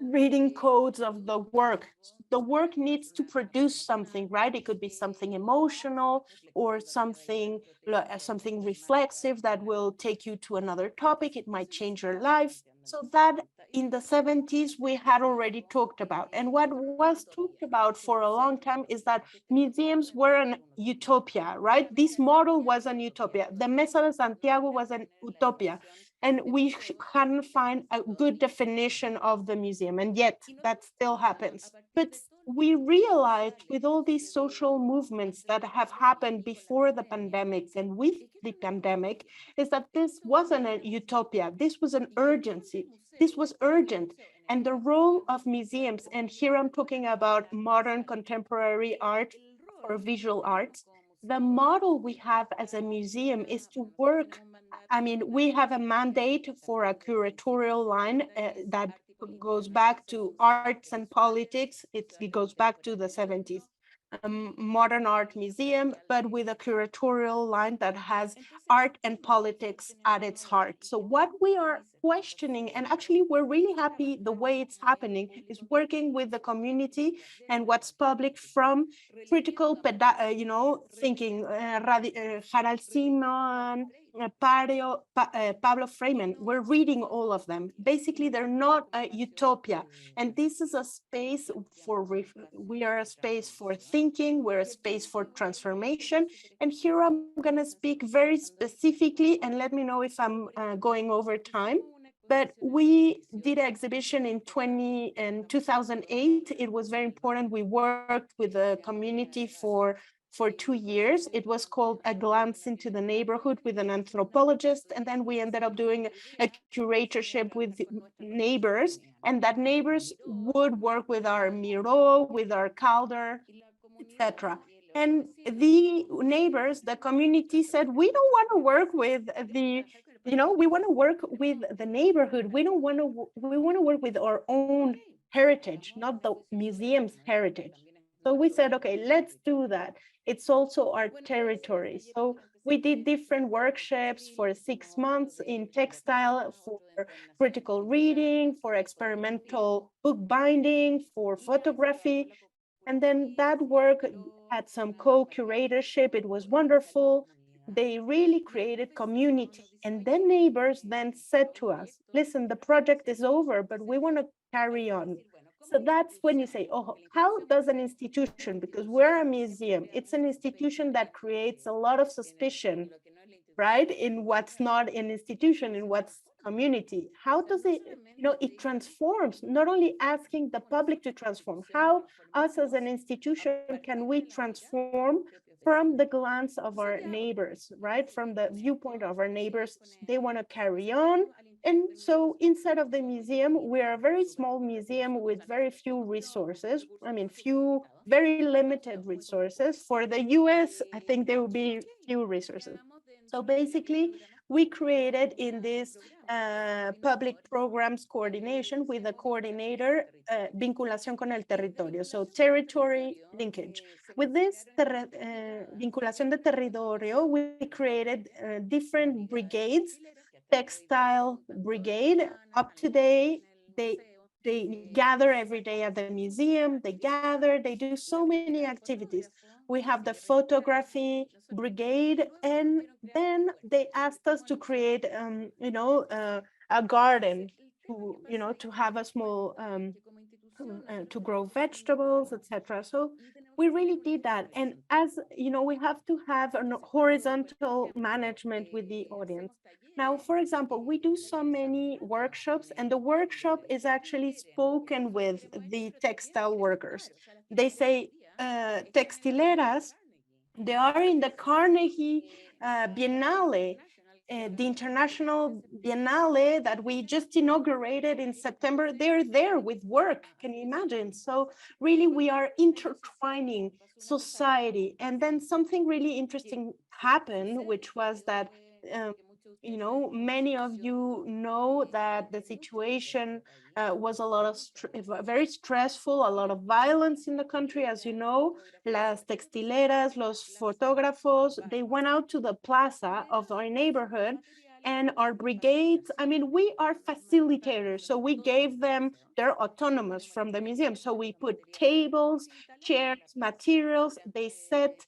reading codes of the work. The work needs to produce something, right? It could be something emotional or something reflexive that will take you to another topic. It might change your life. So that in the 70s, we had already talked about. And what was talked about for a long time is that museums were an utopia, right? This model was an utopia. The Mesa de Santiago was an utopia. And we hadn't found a good definition of the museum, and yet that still happens. But we realized with all these social movements that have happened before the pandemic and with the pandemic, is that this wasn't a utopia, this was an urgency, this was urgent. And the role of museums, and here I'm talking about modern contemporary art or visual arts, the model we have as a museum is to work. I mean, we have a mandate for a curatorial line that goes back to arts and politics. It goes back to the 70s. Modern art museum, but with a curatorial line that has art and politics at its heart. So what we are questioning, and actually we're really happy the way it's happening, is working with the community and what's public from critical, thinking. Harald Simon, Pablo Freeman, we're reading all of them. Basically, they're not a utopia. And this is a space we are a space for thinking, we're a space for transformation. And here I'm gonna speak very specifically, and let me know if I'm going over time. But we did an exhibition in 2008. It was very important. We worked with the community for 2 years. It was called A Glance into the Neighborhood with an anthropologist. And then we ended up doing a curatorship with neighbors, and that neighbors would work with our Miro, with our Calder, etc. And the neighbors, the community said, we don't want to work with we want to work with the neighborhood. We want to work with our own heritage, not the museum's heritage. So we said, okay, let's do that. It's also our territory. So we did different workshops for 6 months in textile, for critical reading, for experimental bookbinding, for photography. And then that work had some co-curatorship. It was wonderful. They really created community. And then neighbors then said to us, listen, the project is over, but we want to carry on. So that's when you say, oh, how does an institution, because we're a museum, it's an institution that creates a lot of suspicion, right? In what's not an institution, in what's community. How does it, it transforms, not only asking the public to transform, how us as an institution can we transform from the glance of our neighbors, right? From the viewpoint of our neighbors, they want to carry on. And so inside of the museum, we're a very small museum with very few resources. I mean, very limited resources. For the US, I think there will be few resources. So basically, we created in this public programs coordination with a coordinator, vinculación con el territorio, so territory linkage. With this vinculación de territorio, we created different brigades, textile brigade. Up to date, they gather every day at the museum, they do so many activities. We have the photography brigade, and then they asked us to create, a garden, to have a small, to grow vegetables, etc. So we really did that. And as you know, we have to have a horizontal management with the audience. Now, for example, we do so many workshops, and the workshop is actually spoken with the textile workers. They say, textileras, they are in the Carnegie Biennale, the international biennale that we just inaugurated in September. They're there with work, can you imagine? So really we are intertwining society. And then something really interesting happened, which was that, many of you know that the situation was a lot of very stressful, a lot of violence in the country, as you know. Las textileras, los fotógrafos, they went out to the plaza of our neighborhood, and our brigades, I mean, we are facilitators. So we gave them, they're autonomous from the museum. So we put tables, chairs, materials, they set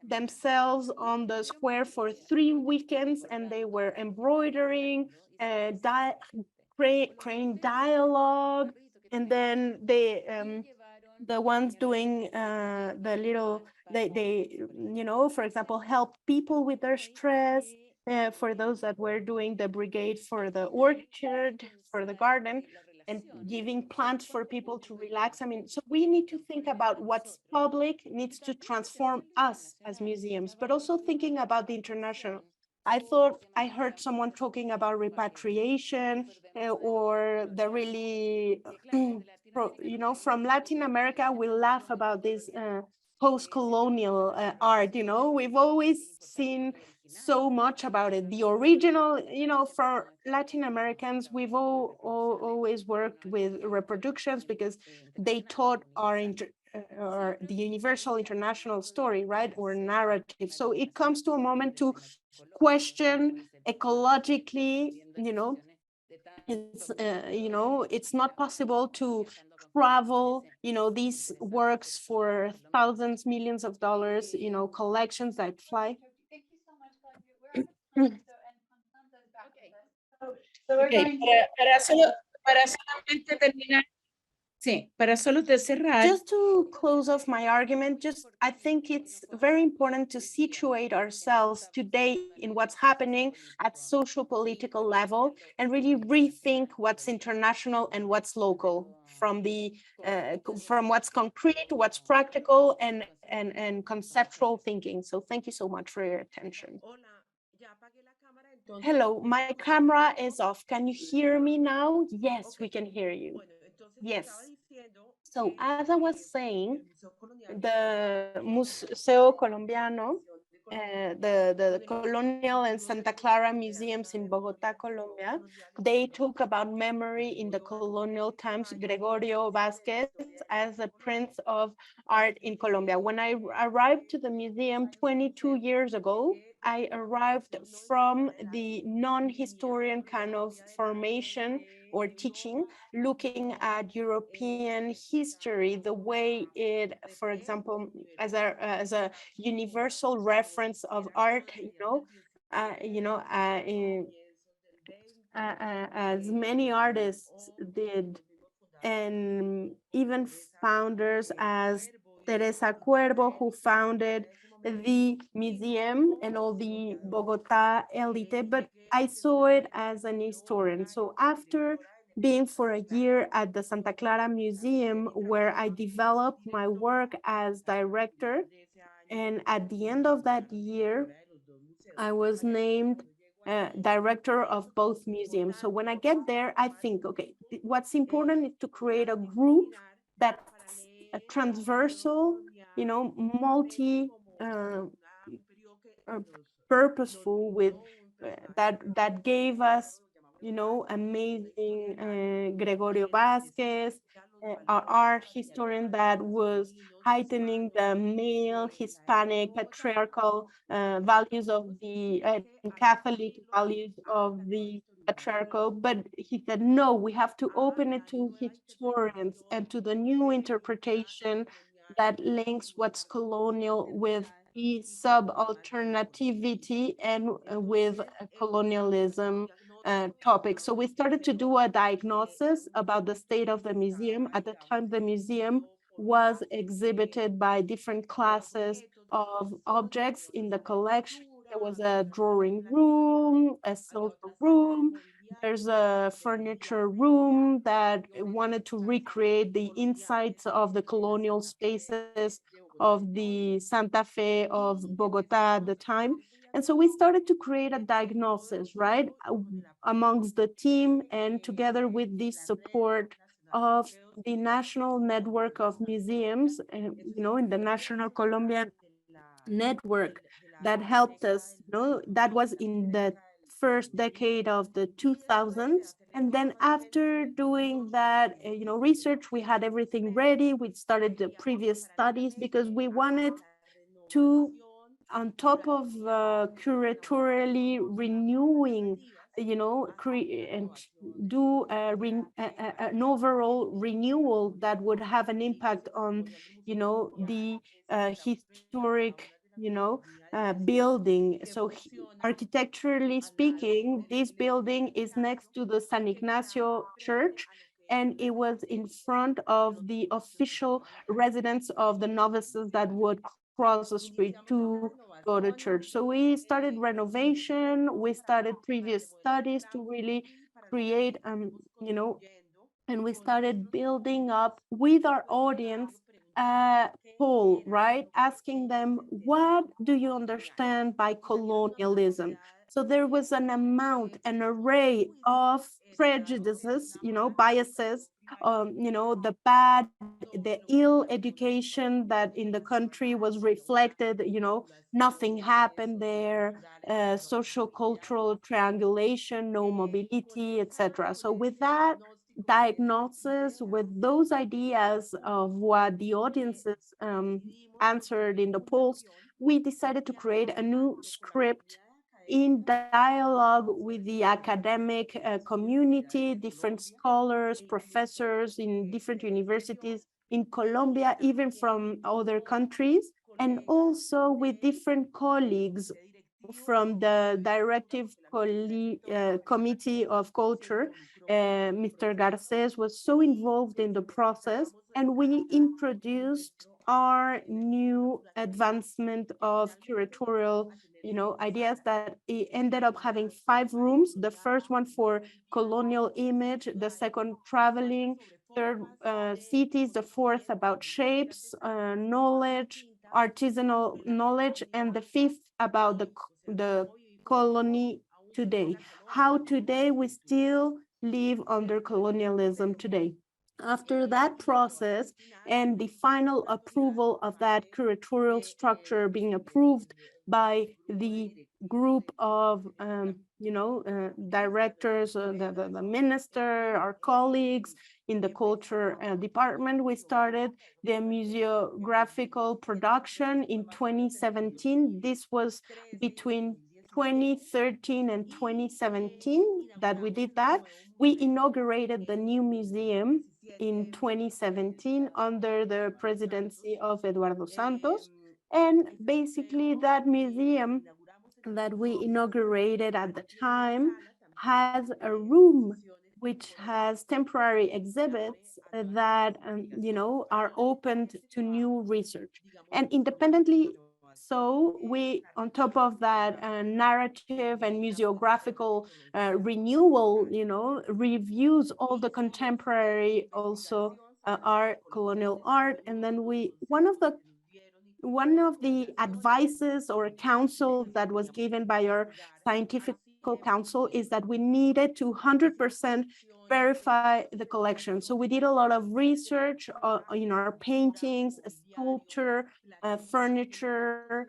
themselves on the square for 3 weekends, and they were embroidering, creating dialogue, and then the ones doing the little, they for example, help people with their stress. For those that were doing the brigade for the orchard, for the garden, and giving plants for people to relax. I mean, so we need to think about what's public needs to transform us as museums, but also thinking about the international. I thought I heard someone talking about repatriation, or the really, from Latin America, we laugh about this post-colonial art. We've always seen so much about it. The original, for Latin Americans, we've always worked with reproductions because they taught or the universal international story, right, or narrative. So it comes to a moment to question ecologically, it's not possible to travel, these works for thousands, millions of dollars, collections that fly. Thank you so much, Claudia. We're out of time, and Constanza is back with us. So we're going to... para solamente terminar, sí, para solo cerrar. Just to close off my argument, I think it's very important to situate ourselves today in what's happening at social political level, and really rethink what's international and what's local, from what's concrete, what's practical, and conceptual thinking. So thank you so much for your attention. Hello, my camera is off. Can you hear me now? Yes, we can hear you. Yes. So as I was saying, the Museo Colombiano, the Colonial and Santa Clara museums in Bogota, Colombia, they talk about memory in the colonial times, Gregorio Vázquez as the Prince of Art in Colombia. When I arrived to the museum 22 years ago, I arrived from the non-historian kind of formation or teaching, looking at European history, the way it, for example, as a universal reference of art, as many artists did, and even founders as Teresa Cuervo, who founded the museum and all the Bogota elite, but I saw it as an historian. So after being for a year at the Santa Clara Museum, where I developed my work as director, and at the end of that year, I was named director of both museums. So when I get there, I think, okay, what's important is to create a group that's transversal, multi purposeful, with that gave us, amazing Gregorio Vasquez, our art historian that was heightening the male Hispanic patriarchal values of the Catholic values of the patriarchal. But he said, no, we have to open it to historians and to the new interpretation that links what's colonial with the subalternativity and with colonialism topic. So we started to do a diagnosis about the state of the museum. At the time, the museum was exhibited by different classes of objects in the collection. There was a drawing room, a silver room, there's a furniture room that wanted to recreate the insights of the colonial spaces of the Santa Fe of Bogota at the time. And so we started to create a diagnosis, right, amongst the team and together with the support of the National Network of Museums, in the National Colombian Network that helped us, that was in the first decade of the 2000s. And then after doing that, research, we had everything ready. We started the previous studies because we wanted to, on top of curatorially renewing, and do an overall renewal that would have an impact on, the historic, building. So architecturally speaking, this building is next to the San Ignacio Church, and it was in front of the official residence of the novices that would cross the street to go to church. So we started renovation, we started previous studies to really create, and we started building up with our audience a poll, right? Asking them, what do you understand by colonialism? So there was an amount, an array of prejudices, biases, the bad, the ill education that in the country was reflected, nothing happened there, social cultural triangulation, no mobility, etc. So with that diagnosis, with those ideas of what the audiences answered in the polls, we decided to create a new script in dialogue with the academic community, different scholars, professors in different universities in Colombia, even from other countries, and also with different colleagues from the Directive Committee of Culture. Mr. Garces was so involved in the process, and we introduced our new advancement of curatorial, ideas that it ended up having 5 rooms. The first one for colonial image, the second traveling, third cities, the fourth about shapes, knowledge, artisanal knowledge, and the fifth about the colony today, how today we still live under colonialism today. After that process and the final approval of that curatorial structure being approved by the group of directors, the minister, our colleagues in the culture department, we started the museographical production in 2017. This was between 2013 and 2017 that we did that. We inaugurated the new museum in 2017 under the presidency of Eduardo Santos. And basically that museum that we inaugurated at the time has a room which has temporary exhibits that, are opened to new research. And independently, so we, on top of that narrative and museographical renewal, reviews all the contemporary also art, colonial art. And then one of the advices or counsel that was given by our scientific council is that we needed to 100% verify the collection. So we did a lot of research in our paintings, sculpture, furniture,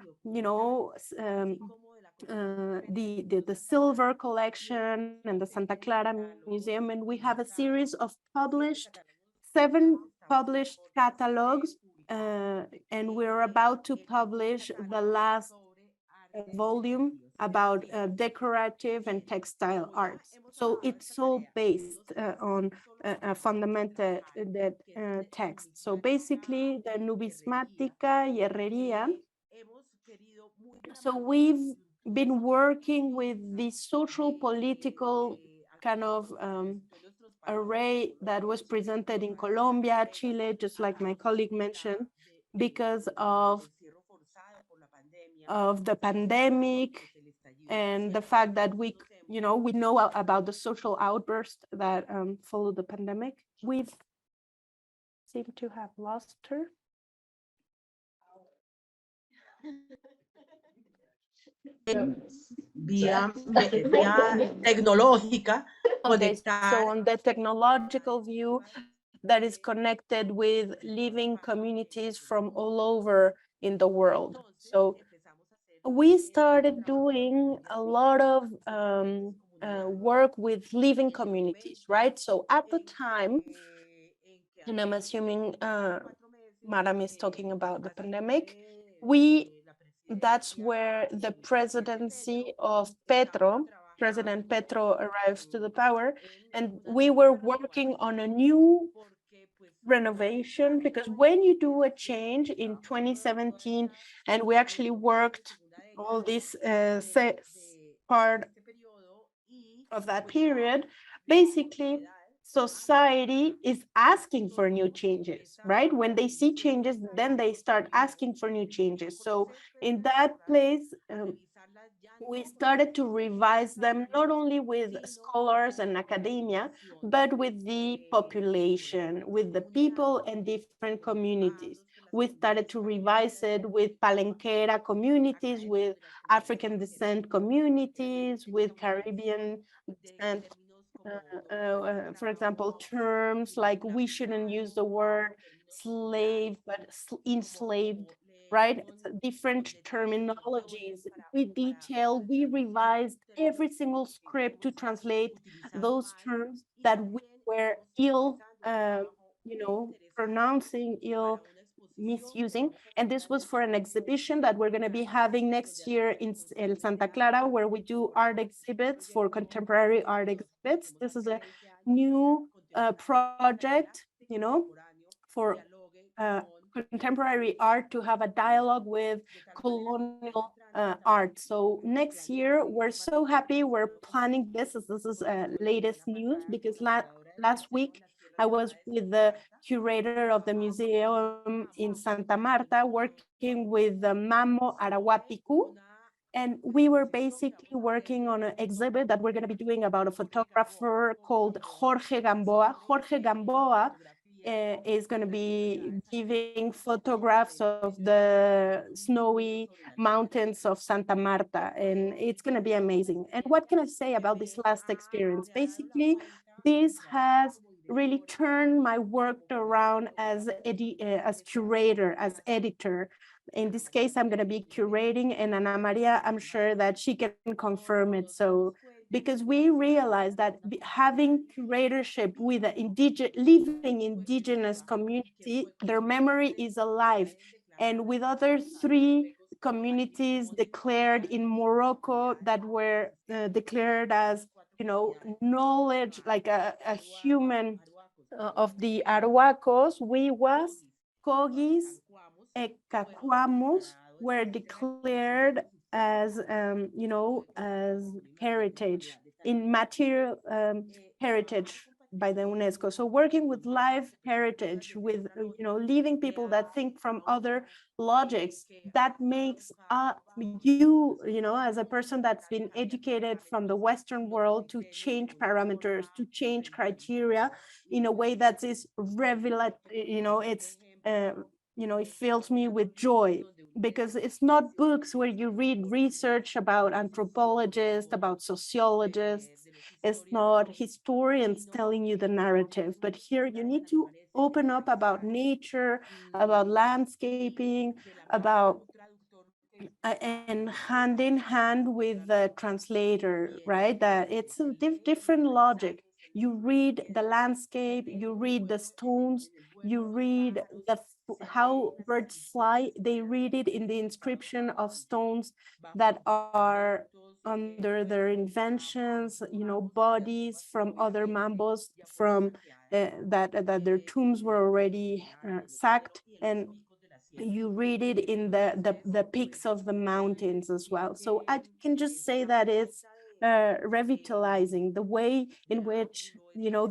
the silver collection and the Santa Clara Museum, and we have a series of seven published catalogs, and we're about to publish the last volume about decorative and textile arts. So it's all based on a fundamental text. So basically, the numismática y herrería. So we've been working with the social political kind of array that was presented in Colombia, Chile, just like my colleague mentioned, because of the pandemic and the fact that we know about the social outburst that followed the pandemic. We've seemed to have lost her. Vía tecnológica. Okay, so on the technological view, that is connected with living communities from all over in the world. So we started doing a lot of work with living communities, right? So at the time, and I'm assuming Madam is talking about the pandemic, that's where the presidency of President Petro arrives to the power, and we were working on a new renovation, because when you do a change in 2017, and we actually worked all this part of that period, basically society is asking for new changes, right? When they see changes, then they start asking for new changes. So in that place, we started to revise them, not only with scholars and academia, but with the population, with the people and different communities. We started to revise it with Palenquera communities, with African descent communities, with Caribbean descent. For example, terms like we shouldn't use the word slave, but enslaved, right? Different terminologies. We revised every single script to translate those terms that we were pronouncing misusing. And this was for an exhibition that we're going to be having next year in Santa Clara, where we do art exhibits for contemporary art exhibits. This is a new project, for contemporary art to have a dialogue with colonial art. So next year, we're so happy we're planning this. This is latest news, because last week I was with the curator of the museum in Santa Marta, working with the Mamo Arahuapicu. And we were basically working on an exhibit that we're going to be doing about a photographer called Jorge Gamboa. Jorge Gamboa is going to be giving photographs of the snowy mountains of Santa Marta, and it's going to be amazing. And what can I say about this last experience? Basically, this has really turned my work around as curator, as editor. In this case, I'm going to be curating, and Ana Maria, I'm sure that she can confirm it. So, because we realize that having curatorship with an living indigenous community, their memory is alive. And with other 3 communities declared in Morocco that were declared as, knowledge, like a human of the Arhuacos, Wiwas, Kogis, Cacuamos were declared as, as heritage, in material heritage by the UNESCO. So working with live heritage, with, living people that think from other logics, that makes you, as a person that's been educated from the Western world, to change parameters, to change criteria in a way that is revelatory, it's, it fills me with joy, because it's not books where you read research about anthropologists, about sociologists. It's not historians telling you the narrative, but here you need to open up about nature, about landscaping, about and hand in hand with the translator, right? That it's a different logic. You read the landscape, you read the stones, you read how birds fly. They read it in the inscription of stones that are under their inventions, bodies from other mambos from that their tombs were already sacked, and you read it in the peaks of the mountains as well. So I can just say that it's revitalizing the way in which,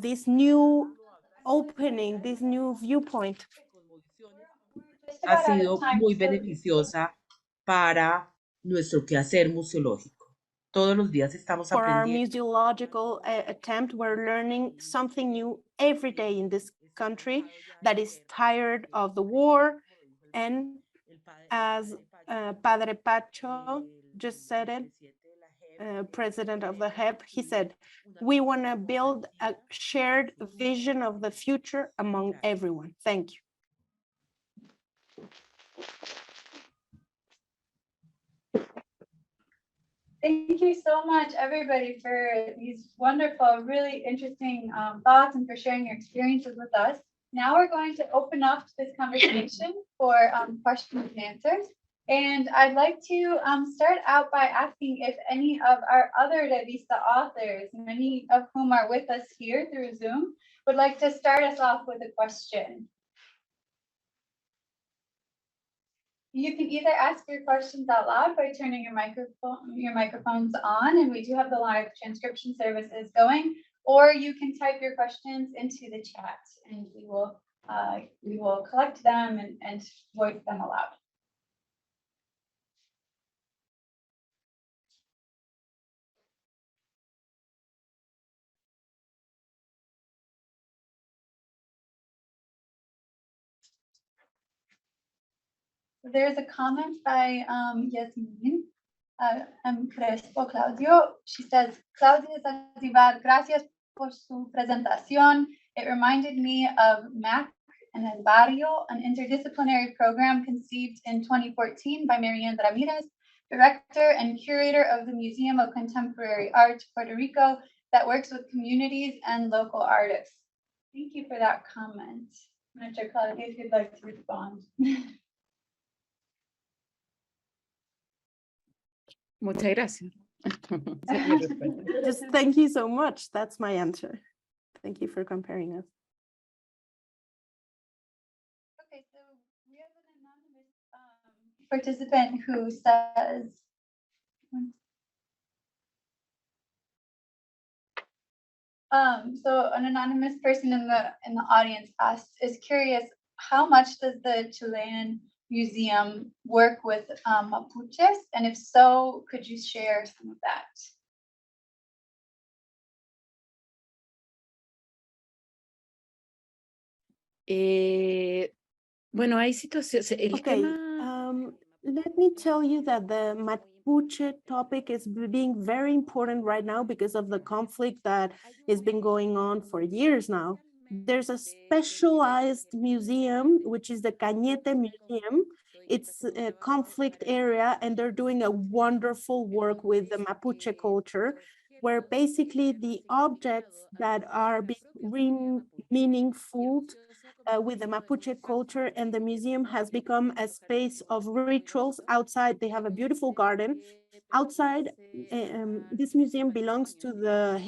this new opening, this new viewpoint Just ha about out of sido time, muy so beneficiosa para nuestro quehacer museológico. Todos los días estamos for our aprendiendo. museological attempt. We're learning something new every day in this country that is tired of the war. And as Padre Pacho just said it, president of the HEP, he said, we want to build a shared vision of the future among everyone. Thank you. Thank you so much, everybody, for these wonderful, really interesting thoughts and for sharing your experiences with us. Now we're going to open up this conversation for questions and answers. And I'd like to start out by asking if any of our other ReVista authors, many of whom are with us here through Zoom, would like to start us off with a question. You can either ask your questions out loud by turning your microphones on, and we do have the live transcription services going, or you can type your questions into the chat, and we will collect them and voice them aloud. There's a comment by Yasmin Crespo Claudio. She says, Claudia Zanzibar, gracias por su presentación. It reminded me of MAC and El Barrio, an interdisciplinary program conceived in 2014 by Marianne Ramirez, director and curator of the Museum of Contemporary Art, Puerto Rico, that works with communities and local artists. Thank you for that comment. Mr. Claudia, if you'd like to respond. Muchas gracias. Just thank you so much. That's my answer. Thank you for comparing us. Okay, so we have an anonymous participant who says, so an anonymous person in the audience is curious, how much does the Chilean Museum work with Mapuches? And if so, could you share some of that? Bueno, hay situaciones. Okay, let me tell you that the Mapuche topic is being very important right now because of the conflict that has been going on for years now. There's a specialized museum, which is the Cañete Museum. It's a conflict area, and they're doing a wonderful work with the Mapuche culture, where basically the objects that are being meaningful with the Mapuche culture, and the museum has become a space of rituals outside. They have a beautiful garden outside. This museum belongs to the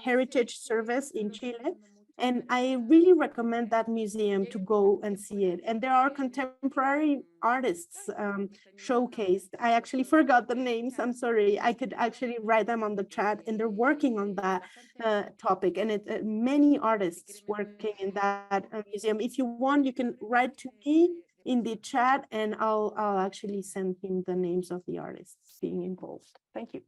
Heritage Service in Chile, and I really recommend that museum to go and see it. And there are contemporary artists showcased. I actually forgot the names. I'm sorry. I could actually write them on the chat, and they're working on that topic. And many artists working in that museum. If you want, you can write to me in the chat, and I'll actually send him the names of the artists being involved. Thank you.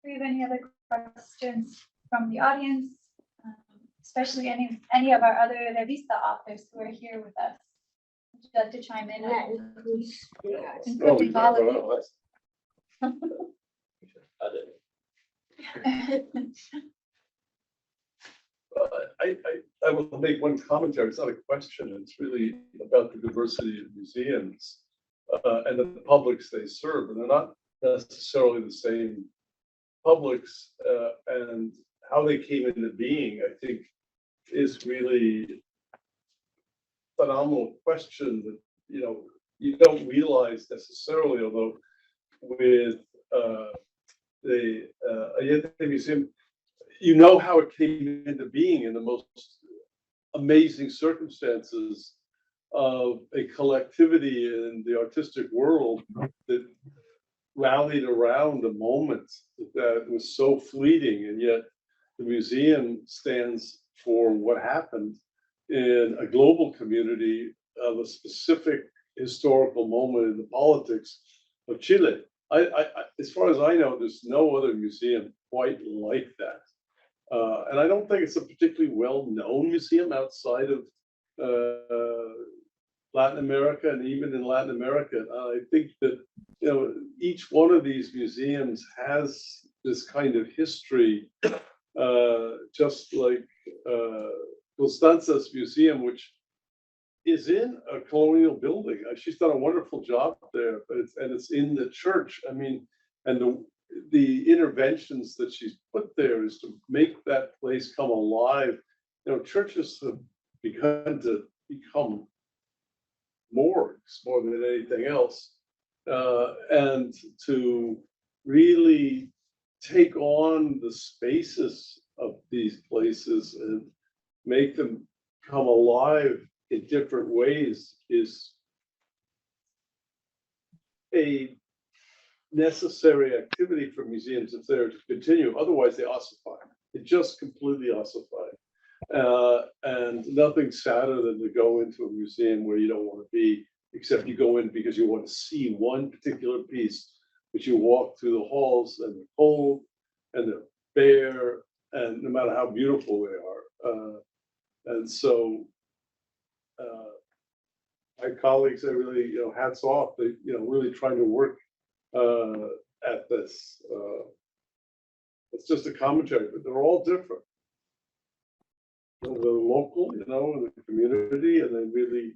Do we have any other questions from the audience, especially any of our other ReVista authors who are here with us? Would you like to chime in? Including all of you. I will make one commentary. It's not a question. It's really about the diversity of museums and the publics they serve. And they're not necessarily the same publics, and how they came into being, I think, is really a phenomenal question that, you don't realize necessarily, although with the Allende Museum, you know how it came into being in the most amazing circumstances of a collectivity in the artistic world that rallied around a moment that was so fleeting, and yet the museum stands for what happened in a global community of a specific historical moment in the politics of Chile. As far as I know, there's no other museum quite like that. And I don't think it's a particularly well-known museum outside of Latin America, and even in Latin America. I think that, each one of these museums has this kind of history, just like Constanza's museum, which is in a colonial building. She's done a wonderful job there, but it's in the church. I mean, and the interventions that she's put there is to make that place come alive. Churches have begun to become morgues more than anything else, and to really take on the spaces of these places and make them come alive in different ways is a necessary activity for museums if they're to continue. Otherwise, they ossify. They just completely ossify. And nothing sadder than to go into a museum where you don't want to be, except you go in because you want to see one particular piece, but you walk through the halls and they're cold and they're bare, and no matter how beautiful they are. And so my colleagues are really, hats off. They, really trying to work at this. It's just a commentary, but they're all different. The local, and the community, and they really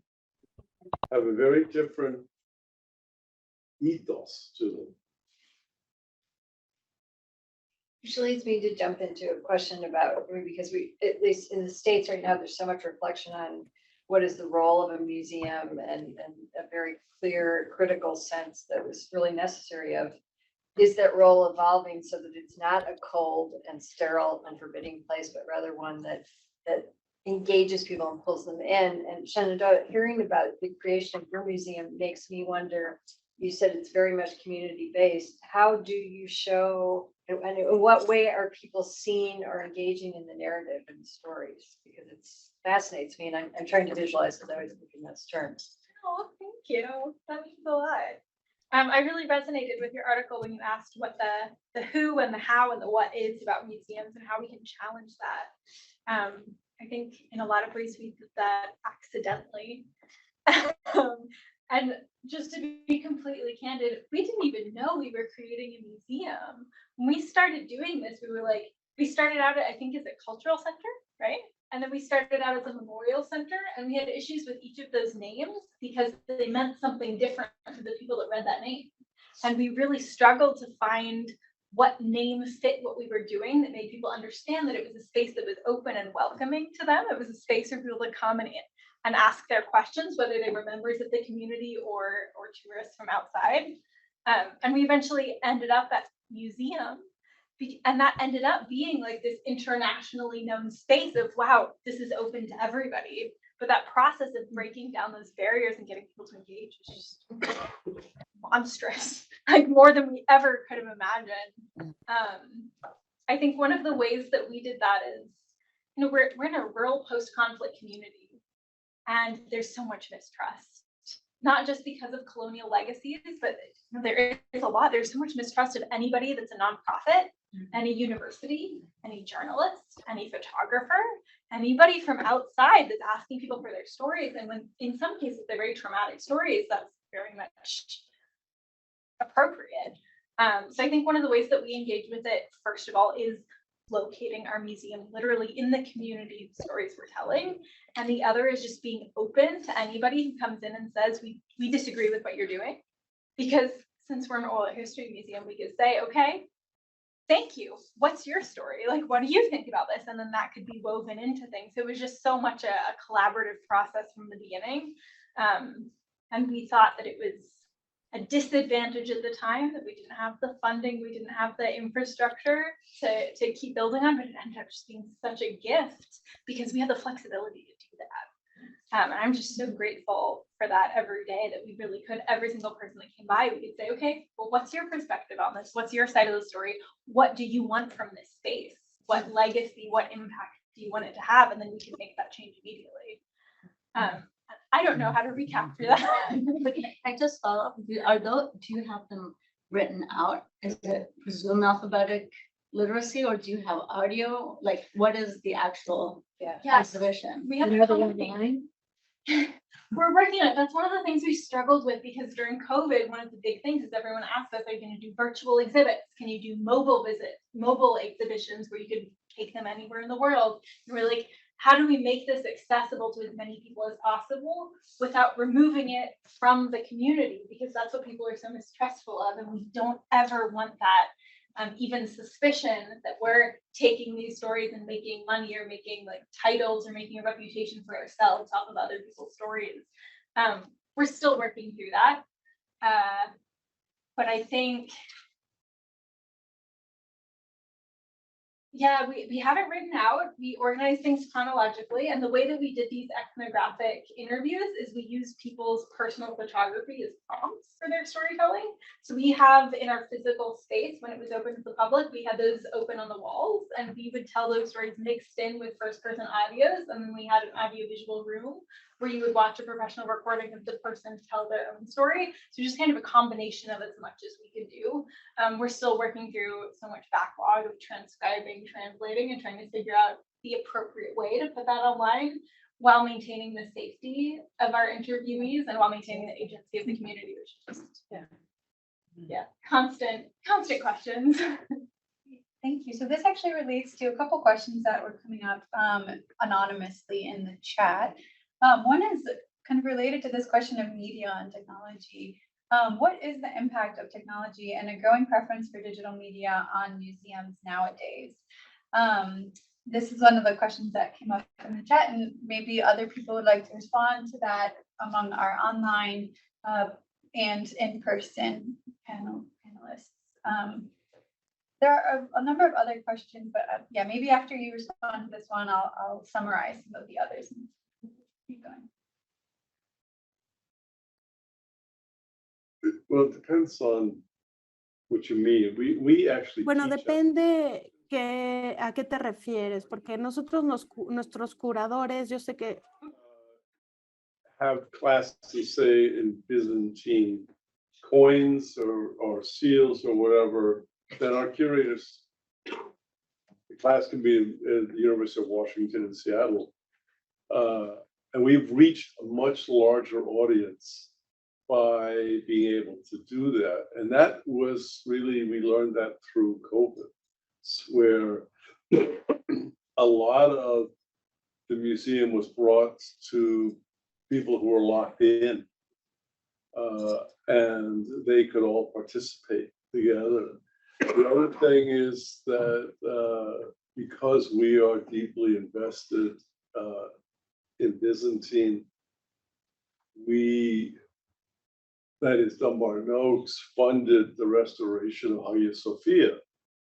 have a very different ethos to them. Which leads me to jump into a question about, because we, at least in the States right now, there's so much reflection on what is the role of a museum, and a very clear critical sense that was really necessary of, is that role evolving so that it's not a cold and sterile and forbidding place, but rather one that engages people and pulls them in. And Shenandoah, hearing about the creation of your museum makes me wonder, you said it's very much community based. How do you show, and in what way are people seeing or engaging in the narrative and the stories? Because it fascinates me, and I'm trying to visualize, because I always think in those terms. Oh, thank you. That means a lot. I really resonated with your article when you asked what the who and the how and the what is about museums and how we can challenge that. I think in a lot of ways we did that accidentally. And just to be completely candid, we didn't even know we were creating a museum. When we started doing this, we started out at, I think, is it Cultural Center, right? And then we started out as a memorial center, and we had issues with each of those names because they meant something different to the people that read that name. And we really struggled to find what name fit what we were doing that made people understand that it was a space that was open and welcoming to them. It was a space for people to come and ask their questions, whether they were members of the community or tourists from outside. And we eventually ended up at museum, and that ended up being like this internationally known space of, wow, this is open to everybody. But that process of breaking down those barriers and getting people to engage is just monstrous, like more than we ever could have imagined. I think one of the ways that we did that is, we're in a rural post-conflict community, and there's so much mistrust, not just because of colonial legacies, but there is a lot. There's so much mistrust of anybody that's a nonprofit, any university, any journalist, any photographer, anybody from outside that's asking people for their stories. And when, in some cases, they're very traumatic stories, that's very much appropriate. So I think one of the ways that we engage with it, first of all, is locating our museum literally in the community stories we're telling. And the other is just being open to anybody who comes in and says, we disagree with what you're doing. Because since we're an oral history museum, we could say, okay, thank you. What's your story? Like, what do you think about this? And then that could be woven into things. So it was just so much a collaborative process from the beginning. And we thought that it was a disadvantage at the time that we didn't have the funding, we didn't have the infrastructure to keep building on, but it ended up just being such a gift because we had the flexibility to do that. And I'm just so grateful for that every day that we really could, every single person that came by, we could say, okay, well, what's your perspective on this? What's your side of the story? What do you want from this space? What legacy, what impact do you want it to have? And then we can make that change immediately. I don't know how to recapture that. But can I just follow up? Do you have them written out? Is it presumed alphabetic literacy, or do you have audio? Like, what is the actual exhibition? We have another online. We're working on it. That's one of the things we struggled with because during COVID, one of the big things is everyone asked us, are you going to do virtual exhibits? Can you do mobile exhibitions where you could take them anywhere in the world? And we're like, how do we make this accessible to as many people as possible without removing it from the community? Because that's what people are so mistrustful of. And we don't ever want that even suspicion that we're taking these stories and making money or making like titles or making a reputation for ourselves off of other people's stories. We're still working through that. But I think, yeah, we have it written out. We organize things chronologically. And the way that we did these ethnographic interviews is we use people's personal photography as prompts for their storytelling. So we have in our physical space, when it was open to the public, we had those open on the walls and we would tell those stories mixed in with first person audios. And then we had an audiovisual room where you would watch a professional recording of the person tell their own story. So just kind of a combination of as much as we could do. We're still working through so much backlog of transcribing, translating, and trying to figure out the appropriate way to put that online while maintaining the safety of our interviewees and while maintaining the agency of the community, which is just, constant questions. Thank you. So this actually relates to a couple questions that were coming up anonymously in the chat. One is kind of related to this question of media and technology. What is the impact of technology and a growing preference for digital media on museums nowadays? This is one of the questions that came up in the chat, and maybe other people would like to respond to that among our online and in-person panelists. There are a number of other questions, but yeah, maybe after you respond to this one, I'll summarize some of the others. Keep going. Well, it depends on what you mean. We actually Bueno, teach depende a qué te refieres, porque nosotros, nuestros curadores, yo sé que have classes, say, in Byzantine coins or seals or whatever, then our curators, the class can be at the University of Washington in Seattle. And we've reached a much larger audience by being able to do that. And that was really, we learned that through COVID, where a lot of the museum was brought to people who were locked in, and they could all participate together. The other thing is that because we are deeply invested in Byzantine, that is Dumbarton Oaks, funded the restoration of Hagia Sophia.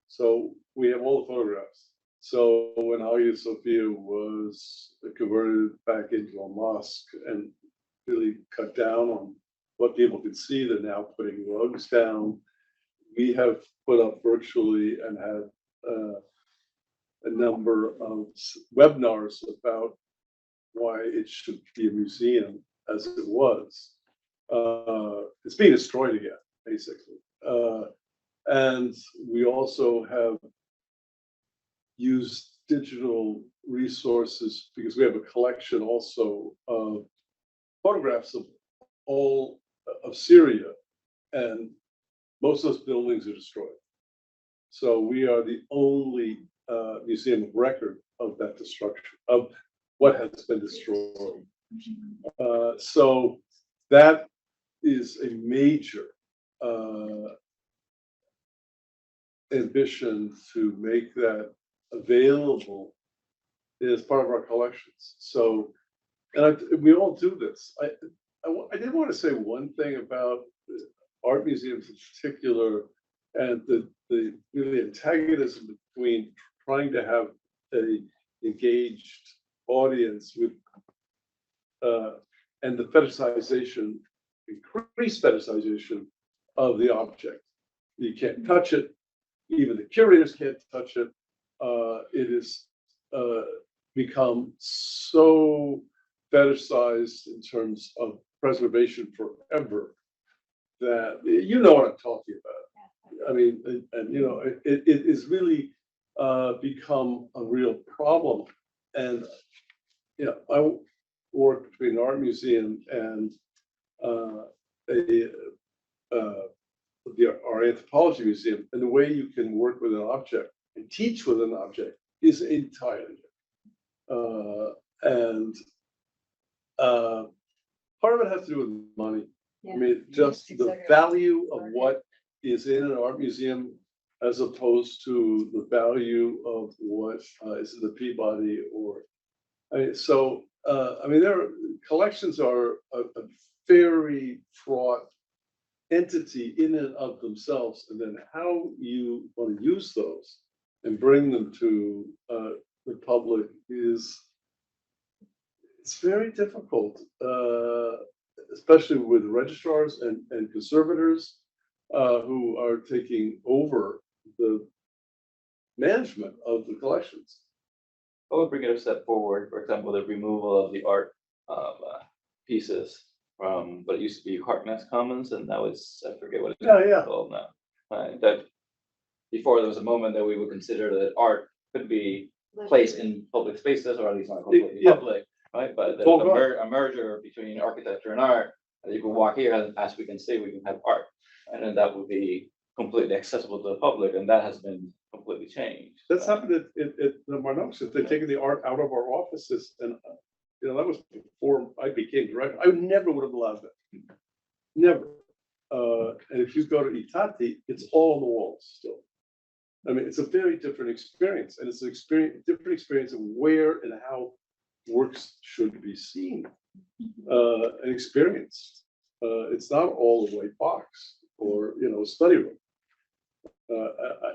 So we have all the photographs. So when Hagia Sophia was converted back into a mosque and really cut down on what people could see, they're now putting rugs down. We have put up virtually and had a number of webinars about why it should be a museum as it was. It's being destroyed again, basically. And we also have used digital resources because we have a collection also of photographs of all of Syria, and most of those buildings are destroyed. So we are the only museum of record of that destruction, of what has been destroyed. So that is a major ambition to make that available as part of our collections. So, and we all do this. I did want to say one thing about art museums in particular, and the really antagonism between trying to have a engaged audience with and the fetishization, increased fetishization of the object. You can't touch it. Even the curators can't touch it. It is become so fetishized in terms of preservation forever that you know what I'm talking about. I mean, and you know, it is really become a real problem. And you know, I work between an art museum and our anthropology museum, and the way you can work with an object and teach with an object is entirely different. And part of it has to do with money. I mean, just the value of what is in an art museum as opposed to the value of what is in the Peabody or, I mean, so, I mean, collections are a very fraught entity in and of themselves, and then how you want to use those and bring them to the public it's very difficult, especially with registrars and conservators who are taking over the management of the collections. I would bring it a step forward. For example, the removal of the art pieces from what used to be Harkness Commons, and now it's, I forget what it's called now. That before there was a moment that we would consider that art could be placed in public spaces, or at least not completely public, right? But there's a merger between architecture and art. You can walk here, and as we can see, we can have art, and then that would be completely accessible to the public, and that has been completely changed. That's happened at the Marnoxes. They've taken the art out of our offices, and you know, that was before I became director. I never would have allowed that. Never. And if you go to Itati, it's all on the walls still. I mean, it's a very different experience, and it's an different experience of where and how works should be seen and experienced. It's not all a white box or, you know, a study room.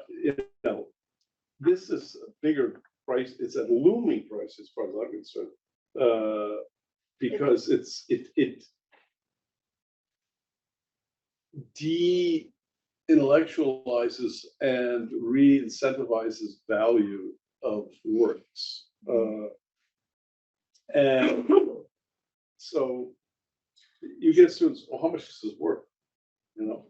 You know, this is a bigger price. It's a looming price as far as I'm concerned, because it de-intellectualizes and re-incentivizes value of works. And so you get students, well, how much is this worth? You know?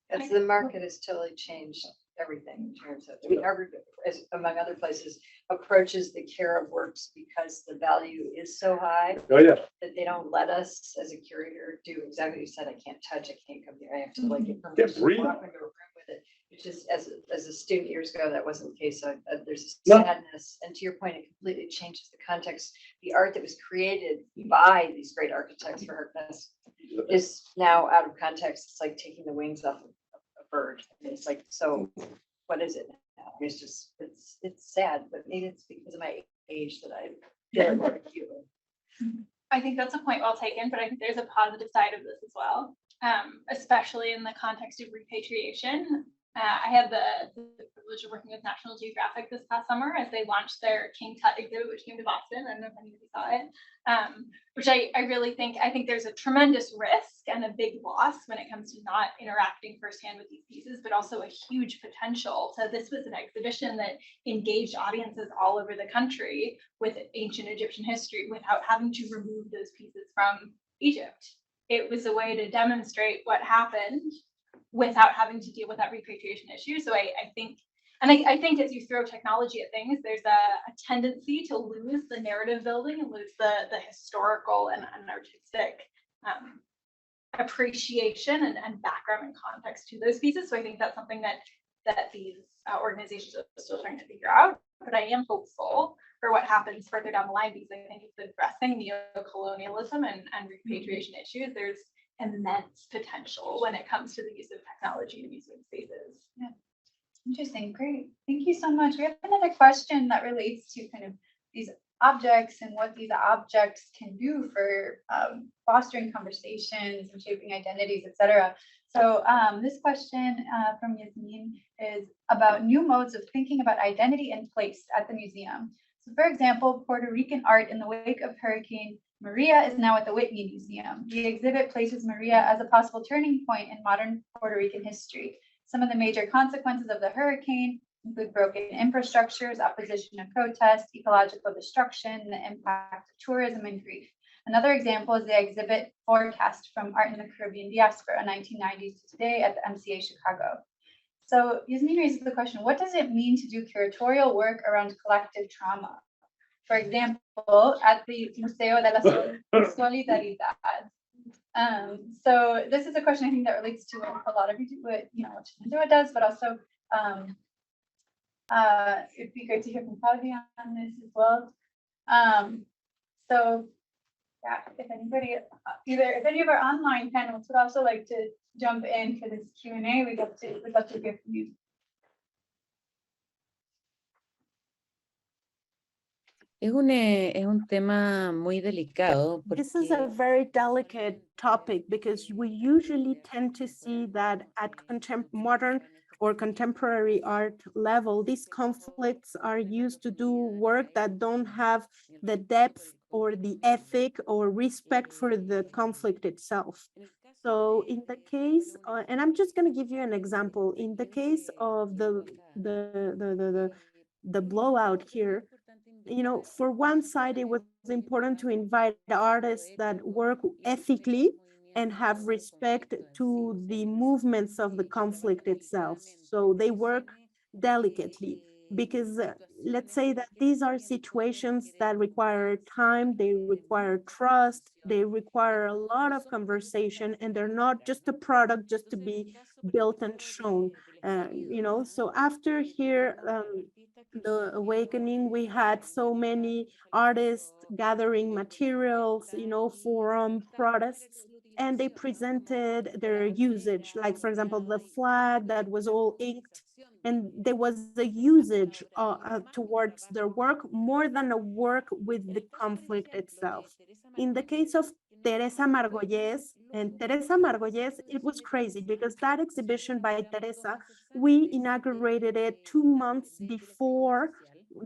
As the market has totally changed everything in terms of, I mean, Harvard, among other places, approaches the care of works because the value is so high that they don't let us as a curator do exactly what you said. I can't touch, I can't come here. I have to like get permission to walk into a room with it. Which is, as a student years ago, that wasn't the case. So there's a sadness, and to your point, it completely changes the context. The art that was created by these great architects for Harkness is now out of context. It's like taking the wings off a bird. I mean, it's like, so what is it now? I mean, it's just, it's sad, but maybe it's because of my age that I feel more acute. I think that's a point well taken, but I think there's a positive side of this as well, especially in the context of repatriation. I had the privilege of working with National Geographic this past summer as they launched their King Tut exhibit, which came to Boston. I don't know if anybody saw it, which I really think there's a tremendous risk and a big loss when it comes to not interacting firsthand with these pieces, but also a huge potential. So this was an exhibition that engaged audiences all over the country with ancient Egyptian history without having to remove those pieces from Egypt. It was a way to demonstrate what happened without having to deal with that repatriation issue. So I think as you throw technology at things, there's a tendency to lose the narrative building and lose the historical and artistic appreciation and background and context to those pieces. So I think that's something that that these organizations are still trying to figure out. But I am hopeful for what happens further down the line, because I think it's addressing neo-colonialism and repatriation issues. There's immense potential when it comes to the use of technology in museum spaces. Yeah. Interesting, great. Thank you so much. We have another question that relates to kind of these objects and what these objects can do for fostering conversations and shaping identities, etc. So this question from Yasmin is about new modes of thinking about identity and place at the museum. So for example, Puerto Rican art in the wake of Hurricane Maria is now at the Whitney Museum. The exhibit places Maria as a possible turning point in modern Puerto Rican history. Some of the major consequences of the hurricane include broken infrastructures, opposition and protest, ecological destruction, the impact of tourism and grief. Another example is the exhibit Forecast from Art in the Caribbean Diaspora, 1990s to today at the MCA Chicago. So Yasmin raises the question, what does it mean to do curatorial work around collective trauma? For example, at the Museo de la Solidaridad. So this is a question I think that relates to a lot of what Shenandoah does, but also it'd be great to hear from Claudia on this as well. So yeah, if anybody, if any of our online panelists would also like to jump in for this Q&A, we'd love to hear from you. Es un tema muy delicado. This is a very delicate topic because we usually tend to see that at modern or contemporary art level, these conflicts are used to do work that don't have the depth or the ethic or respect for the conflict itself. So in the case, and I'm just going to give you an example. In the case of the blowout here, for one side, it was important to invite the artists that work ethically and have respect to the movements of the conflict itself. So they work delicately because let's say that these are situations that require time, they require trust, they require a lot of conversation, and they're not just a product just to be built and shown. So after here, the awakening, we had so many artists gathering materials, forum protests, and they presented their usage. Like, for example, the flag that was all inked, and there was a usage towards their work more than a work with the conflict itself. In the case of Teresa Margolles, and Teresa Margolles, it was crazy because that exhibition by Teresa, we inaugurated it 2 months before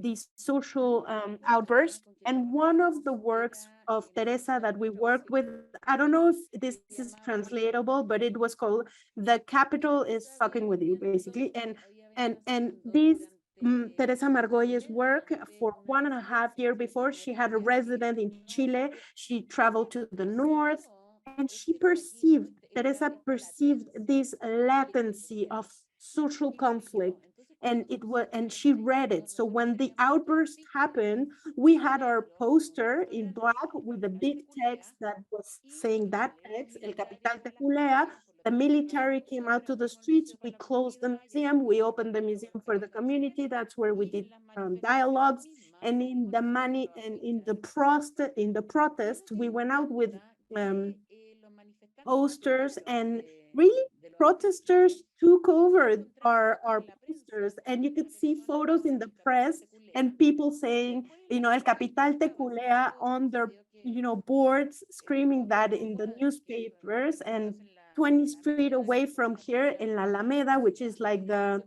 the social outburst. And one of the works of Teresa that we worked with, I don't know if this is translatable, but it was called "The Capital is Fucking with You," basically. And this Teresa Margolles' work for 1.5 years before, she had a resident in Chile. She traveled to the north, and Teresa perceived this latency of social conflict, and she read it. So when the outburst happened, we had our poster in black with a big text that was saying that text, El Capital te culea. The military came out to the streets. We closed the museum. We opened the museum for the community. That's where we did dialogues. And in the protest, we went out with posters, and really protesters took over our posters, and you could see photos in the press and people saying, El Capital te culea on their, boards, screaming that in the newspapers. And 20 street away from here in La Alameda, which is like the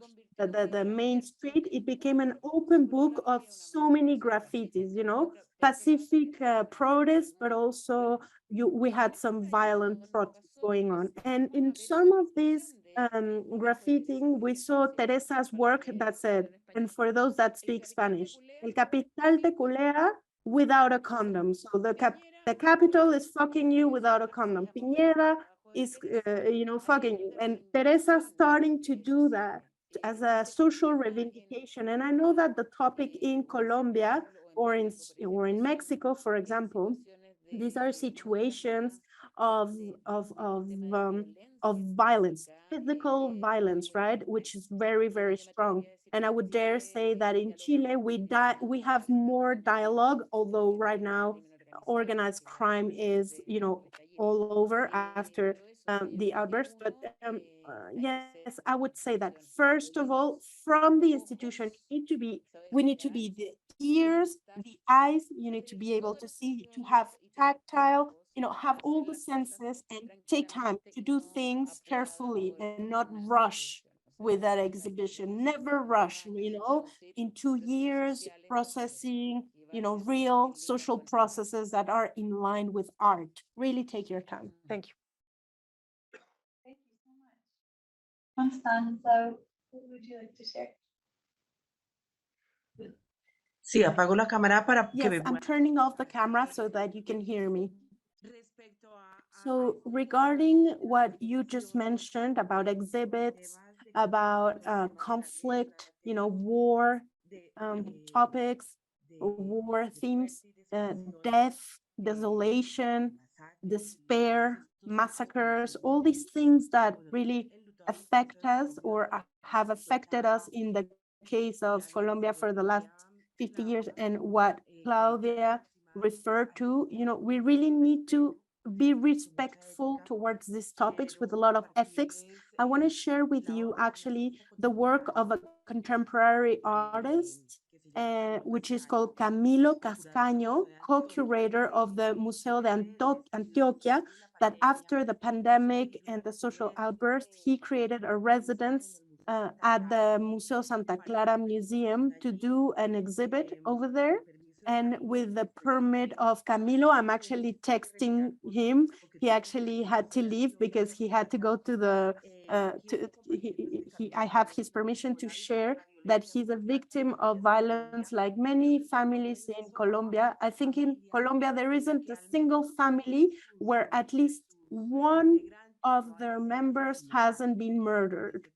main street, it became an open book of so many graffitis, pacific protests, but also we had some violent protests going on. And in some of these graffiting, we saw Teresa's work that said, and for those that speak Spanish, El Capital te culea without a condom. So the capital is fucking you without a condom. Piñera is, fucking you. And Teresa starting to do that as a social reivindication. And I know that the topic in Colombia or in Mexico, for example, These are situations of of of um, of violence, physical violence, right? Which is very, very strong. And I would dare say that in Chile we have more dialogue, although right now organized crime is, all over after the outburst. But yes, I would say that first of all, from the institution, we need to be the ears, the eyes. You need to be able to see, to have tactile, have all the senses and take time to do things carefully and not rush with that exhibition. Never rush, in 2 years processing, real social processes that are in line with art. Really take your time. Thank you. Thank you so much. Constanza, what would you like to share? Sí, apago la cámara para que Yes, me I'm puedan. turning off the camera so that you can hear me. So regarding what you just mentioned about exhibits, about conflict, war topics, war themes, death, desolation, despair, massacres, all these things that really affect us or have affected us in the case of Colombia for the last 50 years, and what Claudia referred to, we really need to be respectful towards these topics with a lot of ethics. I want to share with you actually the work of a contemporary artist, which is called Camilo Cascaño, co-curator of the Museo de Antioquia, that after the pandemic and the social outburst, he created a residence at the Museo Santa Clara Museum to do an exhibit over there. And with the permit of Camilo, I'm actually texting him. He actually had to leave because he had to go to the, I have his permission to share that he's a victim of violence like many families in Colombia. I think in Colombia, there isn't a single family where at least one of their members hasn't been murdered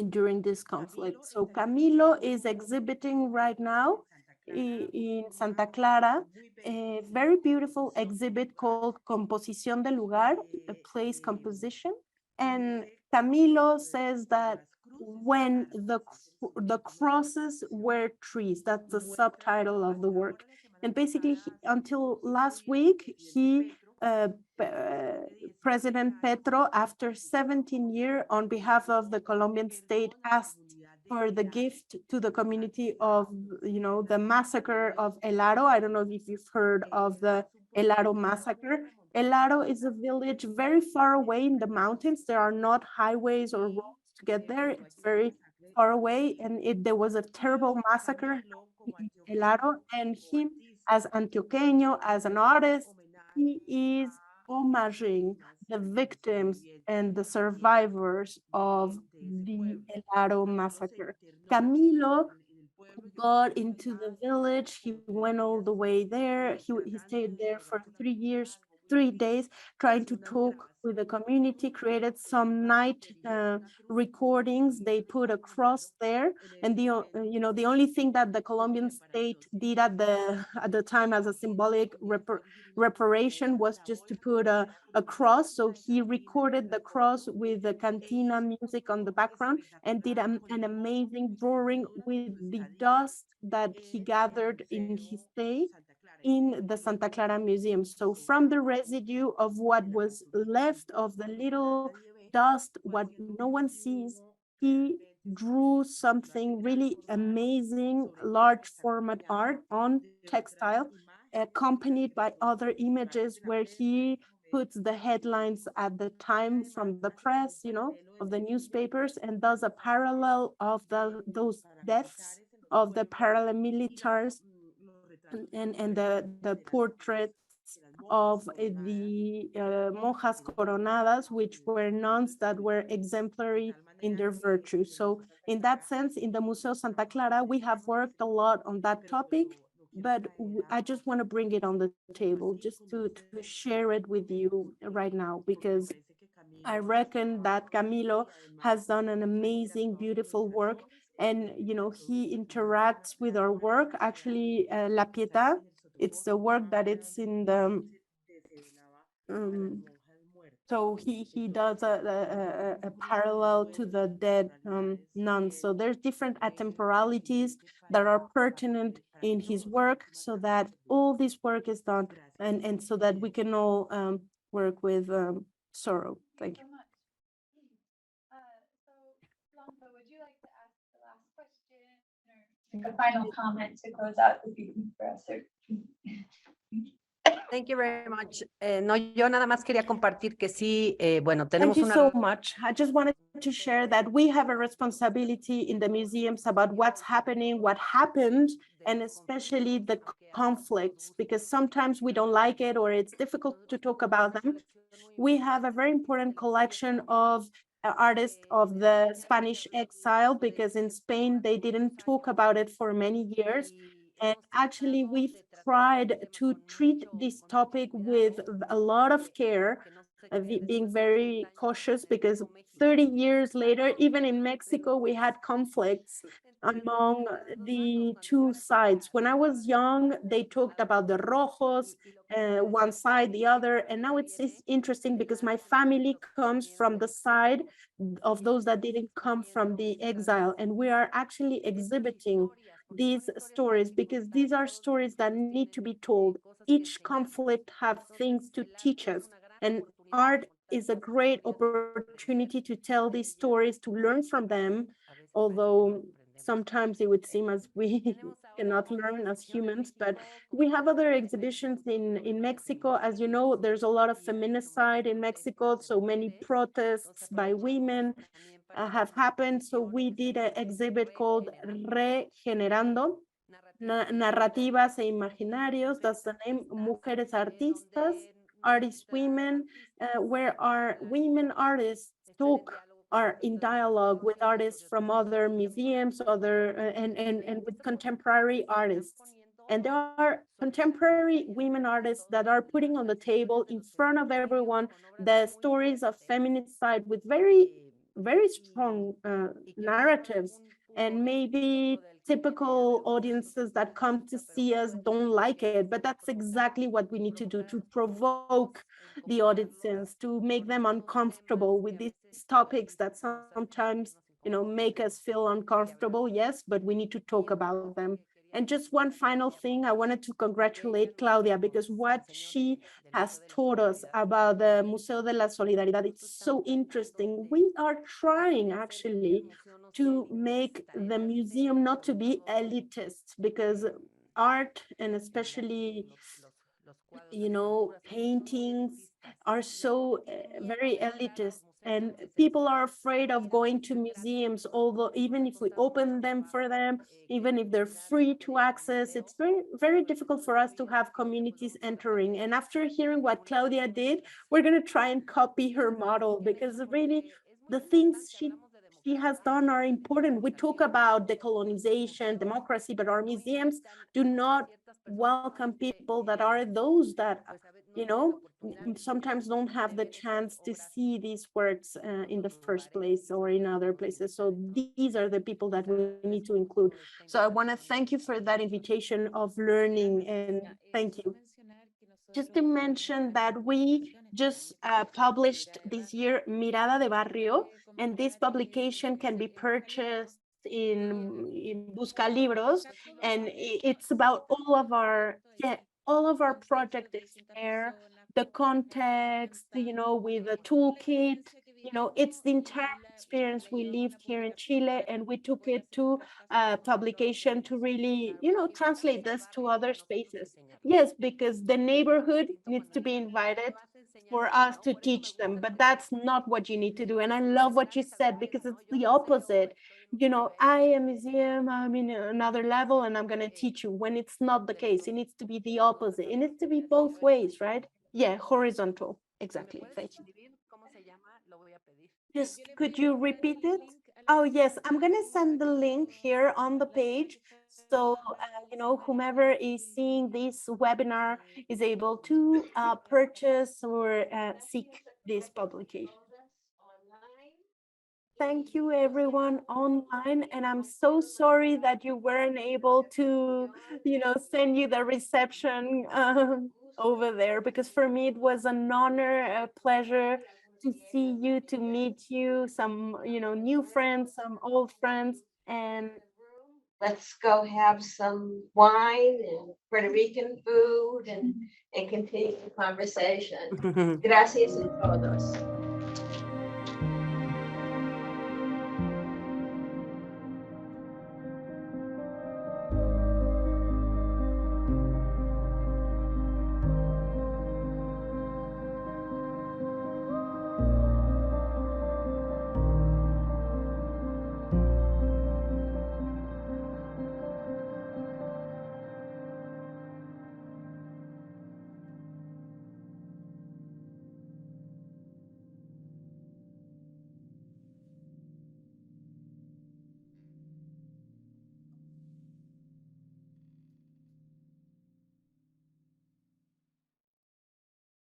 during this conflict. So Camilo is exhibiting right now in Santa Clara a very beautiful exhibit called Composición del Lugar, a place composition. And Camilo says that when the crosses were trees, that's the subtitle of the work. And basically, until last week, President Petro, after 17 years, on behalf of the Colombian state, asked for the gift to the community of, the massacre of El Aro. I don't know if you've heard of the El Aro massacre. El Aro is a village very far away in the mountains. There are not highways or roads to get there. It's very far away, and there was a terrible massacre in El Aro, and him as Antioqueño, as an artist, he is homaging the victims and the survivors of the El Aro massacre. Camilo got into the village. He went all the way there. He stayed there for 3 years, 3 days, trying to talk with the community, created some night recordings. They put a cross there. And the only thing that the Colombian state did at the time as a symbolic reparation was just to put a cross. So he recorded the cross with the cantina music on the background and did an amazing drawing with the dust that he gathered in his stay in the Santa Clara Museum. So from the residue of what was left of the little dust, what no one sees, he drew something really amazing, large format art on textile, accompanied by other images where he puts the headlines at the time from the press, of the newspapers, and does a parallel of those deaths of the paramilitaries and the portraits of the monjas coronadas, which were nuns that were exemplary in their virtue. So in that sense, in the Museo Santa Clara, we have worked a lot on that topic, but I just want to bring it on the table just to share it with you right now, because I reckon that Camilo has done an amazing, beautiful work. And, he interacts with our work. Actually, La Pietà, it's the work that it's in So he does a parallel to the dead nuns. So there's different atemporalities that are pertinent in his work, so that all this work is done, and so that we can all work with sorrow. Thank you. So Blanca, would you like to ask the last question or a final comment to close out the briefing for us? Thank you very much. No, yo nada más quería compartir que sí, bueno, Thank tenemos you una. so much. I just wanted to share that we have a responsibility in the museums about what's happening, what happened, and especially the conflicts, because sometimes we don't like it or it's difficult to talk about them. We have a very important collection of artists of the Spanish exile, because in Spain they didn't talk about it for many years. And actually, we've tried to treat this topic with a lot of care, being very cautious, because 30 years later, even in Mexico, we had conflicts among the two sides. When I was young, they talked about the rojos, one side, the other. And now it's interesting because my family comes from the side of those that didn't come from the exile. And we are actually exhibiting these stories because these are stories that need to be told. Each conflict have things to teach us, and art is a great opportunity to tell these stories, to learn from them, although sometimes it would seem as we cannot learn as humans. But we have other exhibitions in Mexico. As you know, there's a lot of feminicide in Mexico, so many protests by women have happened. So we did an exhibit called Regenerando, Narrativas e Imaginarios. That's the name. Mujeres Artistas, Artist Women, where our women artists are in dialogue with artists from other museums, and with contemporary artists. And there are contemporary women artists that are putting on the table in front of everyone the stories of feminicide with very, very strong narratives. And maybe typical audiences that come to see us don't like it, but that's exactly what we need to do, to provoke the audiences, to make them uncomfortable with these topics that sometimes, make us feel uncomfortable. Yes, but we need to talk about them. And just one final thing, I wanted to congratulate Claudia, because what she has taught us about the Museo de la Solidaridad, it's so interesting. We are trying actually to make the museum not to be elitist, because art, and especially paintings, are so very elitist, and people are afraid of going to museums, although even if we open them for them, even if they're free to access, it's very, very difficult for us to have communities entering. And after hearing what Claudia did, we're going to try and copy her model, because really the things she has done are important. We talk about decolonization, democracy, but our museums do not welcome people that are those that, sometimes don't have the chance to see these works in the first place or in other places. So these are the people that we need to include. So I want to thank you for that invitation of learning, and thank you. Just to mention that we just published this year Mirada de Barrio, and this publication can be purchased in Busca Libros, and it's about all of our project is there, the context, with a toolkit, it's the entire experience. We lived here in Chile, and we took it to publication to really, translate this to other spaces. Yes, because the neighborhood needs to be invited for us to teach them, but that's not what you need to do. And I love what you said, because it's the opposite. I am museum, I'm in another level, and I'm going to teach you, when it's not the case. It needs to be the opposite. It needs to be both ways, right? Yeah, horizontal. Exactly. Thank you. Just could you repeat it? Oh, yes, I'm going to send the link here on the page. So, whomever is seeing this webinar is able to purchase or seek this publication. Thank you, everyone online. And I'm so sorry that you weren't able to, send you the reception over there, because for me it was an honor, a pleasure to see you, to meet you, some, new friends, some old friends, and let's go have some wine and Puerto Rican food and continue the conversation. Gracias a todos.